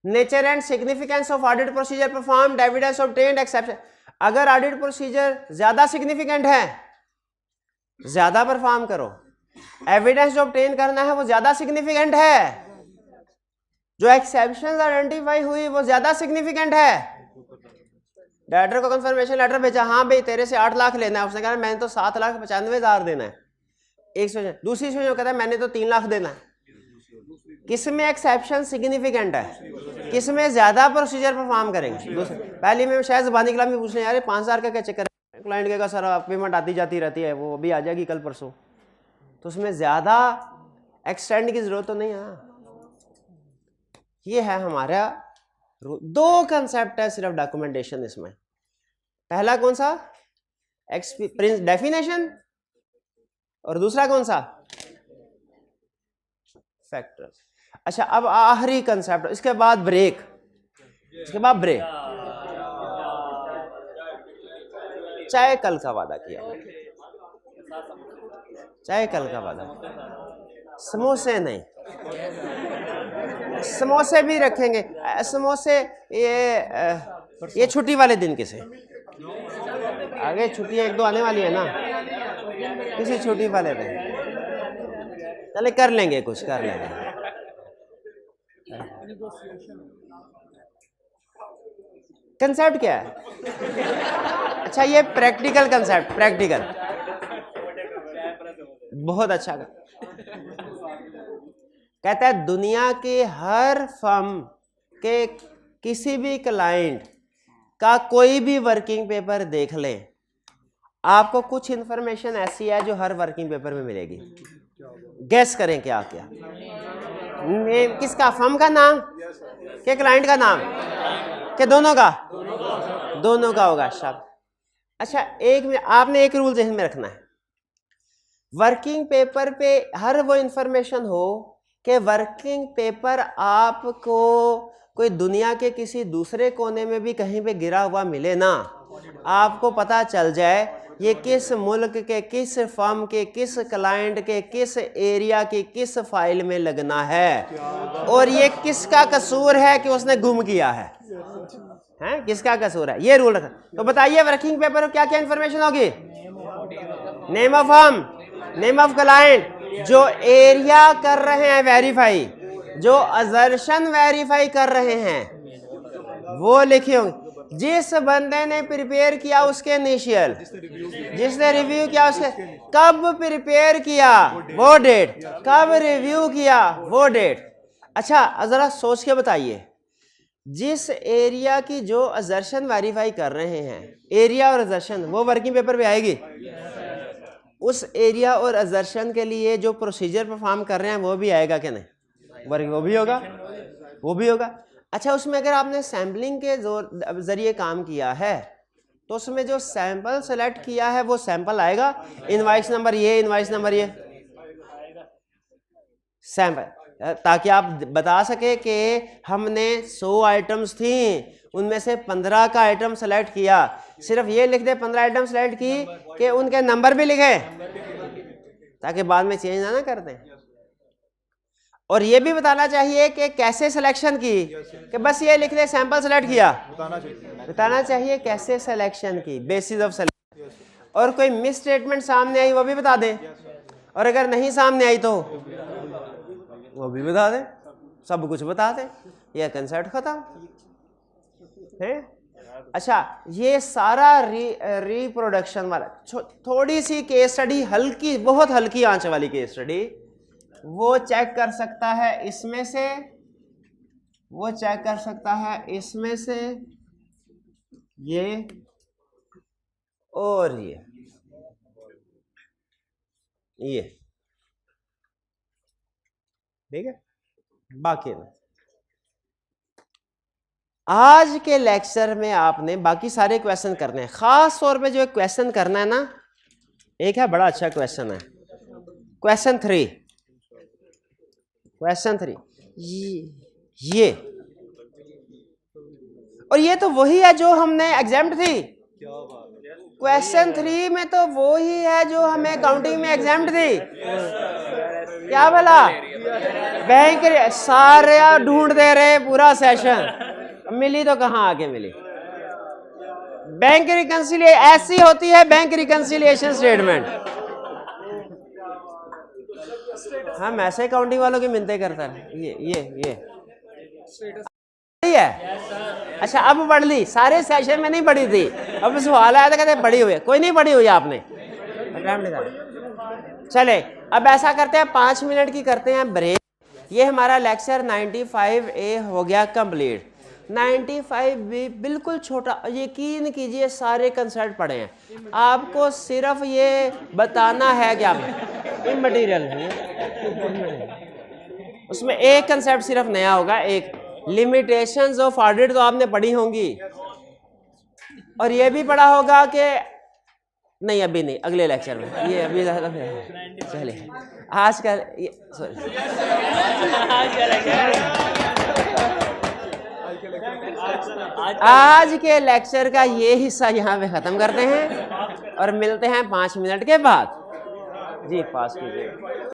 A: Nature and significance of audit procedure performed, evidence obtained, exception. अगर ऑडिट प्रोसीजर ज्यादा सिग्निफिकेंट है, ज्यादा परफॉर्म करो, एविडेंस जो ऑब्टेन करना है वो ज्यादा सिग्निफिकेंट है, जो एक्सेप्शंस आइडेंटिफाई हुई वो ज्यादा सिग्निफिकेंट है। डायरेक्टर को कंफर्मेशन लेटर भेजा, हाँ भाई तेरे से 8 लाख लेना है, उसने कहा मैंने तो 7,95,000 देना है, एक सोच। दूसरी सोच कहता है मैंने तो 3 लाख देना है। किसमें एक्सेप्शन सिग्निफिकेंट है, किसमें ज्यादा प्रोसीजर परफॉर्म करेंगे। पहली में शायद ज़बानी कलाम में पूछने यार 5,000 का क्या चक्कर है, क्लाइंट कहेगा सर पेमेंट आती जाती रहती है, वो अभी आ जाएगी कल परसों, तो उसमें ज्यादा एक्सटेंड की जरूरत तो नहीं है। ये है हमारा 2 कंसेप्ट है सिर्फ डॉक्यूमेंटेशन इसमें। पहला कौन सा? डेफिनेशन, और दूसरा कौन सा? फैक्टर्स। अच्छा, अब आखिरी कंसेप्ट, इसके बाद ब्रेक, इसके बाद ब्रेक। चाहे कल का वादा किया, चाहे कल का वादा, समोसे नहीं, समोसे भी रखेंगे, समोसे ये छुट्टी वाले दिन किसे, आगे छुट्टियां 1-2 आने वाली है ना, किसी छुट्टी वाले दिन चले कर लेंगे, कुछ कर लेंगे। कंसेप्ट क्या है? अच्छा, ये प्रैक्टिकल कंसेप्ट, प्रैक्टिकल बहुत अच्छा कहता है दुनिया के हर फर्म के किसी भी क्लाइंट का कोई भी वर्किंग पेपर देख ले, आपको कुछ इंफॉर्मेशन ऐसी है जो हर वर्किंग पेपर में मिलेगी। गैस करें क्या क्या? नेम किसका? फर्म का नाम के क्लाइंट का नाम के दोनों का? दोनों का होगा। शब्द अच्छा, आपने एक रूल ज़हन में रखना है, वर्किंग पेपर पे हर वो इंफॉर्मेशन हो कि वर्किंग पेपर आपको कोई दुनिया के किसी दूसरे कोने में भी कहीं पे गिरा हुआ मिले ना, आपको पता चल जाए ये किस मुल्क के, किस फर्म के, किस क्लाइंट के, किस एरिया की, किस फाइल में लगना है, और ये किसका कसूर है कि उसने गुम किया है, हैं? किसका कसूर है, ये रूल रखा। तो बताइए वर्किंग पेपर में क्या क्या इंफॉर्मेशन होगी? Name of firm, name of client, जो एरिया कर रहे हैं वेरीफाई, जो असर्शन वेरीफाई कर रहे हैं वो लिखे होंगे, जिस बंदे ने प्रिपेयर किया उसके इनिशियल, जिसने रिव्यू किया उसके, कब प्रिपेयर किया वो डेट, कब रिव्यू किया वो डेट। अच्छा जरा सोच के बताइए, जिस एरिया की जो असर्शन वेरीफाई कर रहे हैं, एरिया और असर्शन वो वर्किंग पेपर पे आएगी, उस एरिया और असर्शन के लिए जो प्रोसीजर परफॉर्म कर रहे हैं वो भी आएगा कि नहीं? वो भी होगा, वो भी होगा। अच्छा, उसमें अगर आपने सैम्पलिंग के जरिए काम किया है तो उसमें जो सैंपल सेलेक्ट किया है वो सैंपल आएगा, इनवाइस नंबर ये, इनवाइस नंबर ये, सैंपल, ताकि आप बता सके कि हमने 100 आइटम्स थी, उनमें से 15 का आइटम सेलेक्ट किया। सिर्फ ये लिख दे 15 आइटम सेलेक्ट की कि उनके नंबर भी लिखे, ताकि बाद में चेंज ना कर दें। और ये भी बताना चाहिए कि कैसे सिलेक्शन की, कि बस ये लिख दे सैंपल सेलेक्ट किया, बताना चाहिए कैसे सिलेक्शन की, बेसिस ऑफ सिलेक्शन। और कोई मिस स्टेटमेंट सामने आई वो भी बता दें, और अगर नहीं सामने आई तो वो भी बता दें, सब कुछ बता दें, यह कंसेप्ट खत्म है। अच्छा, ये सारा रिप्रोडक्शन वाला, थोड़ी सी केस स्टडी, हल्की, बहुत हल्की आंच वाली केस स्टडी, वो चेक कर सकता है इसमें से, वो चेक कर सकता है इसमें से, ये और ये, ये ठीक है। बाकी ना आज के लेक्चर में आपने बाकी सारे क्वेश्चन करने हैं, खास तौर पे जो क्वेश्चन करना है ना, एक है बड़ा अच्छा क्वेश्चन है, क्वेश्चन 3 ये और ये तो वही है जो हमने एग्जाम्ड थी। क्वेश्चन 3 में तो वही है जो हमें अकाउंटिंग में एग्जाम्ड थी। क्या बोला? बैंक सारे ढूंढते रहे पूरा सेशन, मिली तो कहाँ आके मिली। बैंक रिकंसिलिएशन ऐसी होती है, बैंक रिकंसिलिएशन स्टेटमेंट। हम ऐसे अकाउंटिंग वालों की मिन्नतें करता है। ये है। अच्छा अब पढ़ ली, सारे सेशन में नहीं पढ़ी थी, अब सवाल आया था कहते पढ़ी हुई है, कोई नहीं पढ़ी हुई आपने। चले अब ऐसा करते हैं 5 मिनट की करते हैं ब्रेक। ये हमारा लेक्चर 95A हो गया कंप्लीट। 95B बिल्कुल छोटा, यकीन कीजिए सारे कंसेप्ट पढ़े हैं, आपको सिर्फ ये बताना है क्या मटेरियल उसमें एक कंसेप्ट सिर्फ नया होगा, एक लिमिटेशंस ऑफ ऑडिट तो आपने पढ़ी होंगी, और ये भी पढ़ा होगा कि नहीं अभी नहीं, अगले लेक्चर में। ये अभी चले आज का आज के लेक्चर का ये हिस्सा यहाँ पे खत्म करते हैं और मिलते हैं 5 मिनट के बाद। जी पास कीजिए।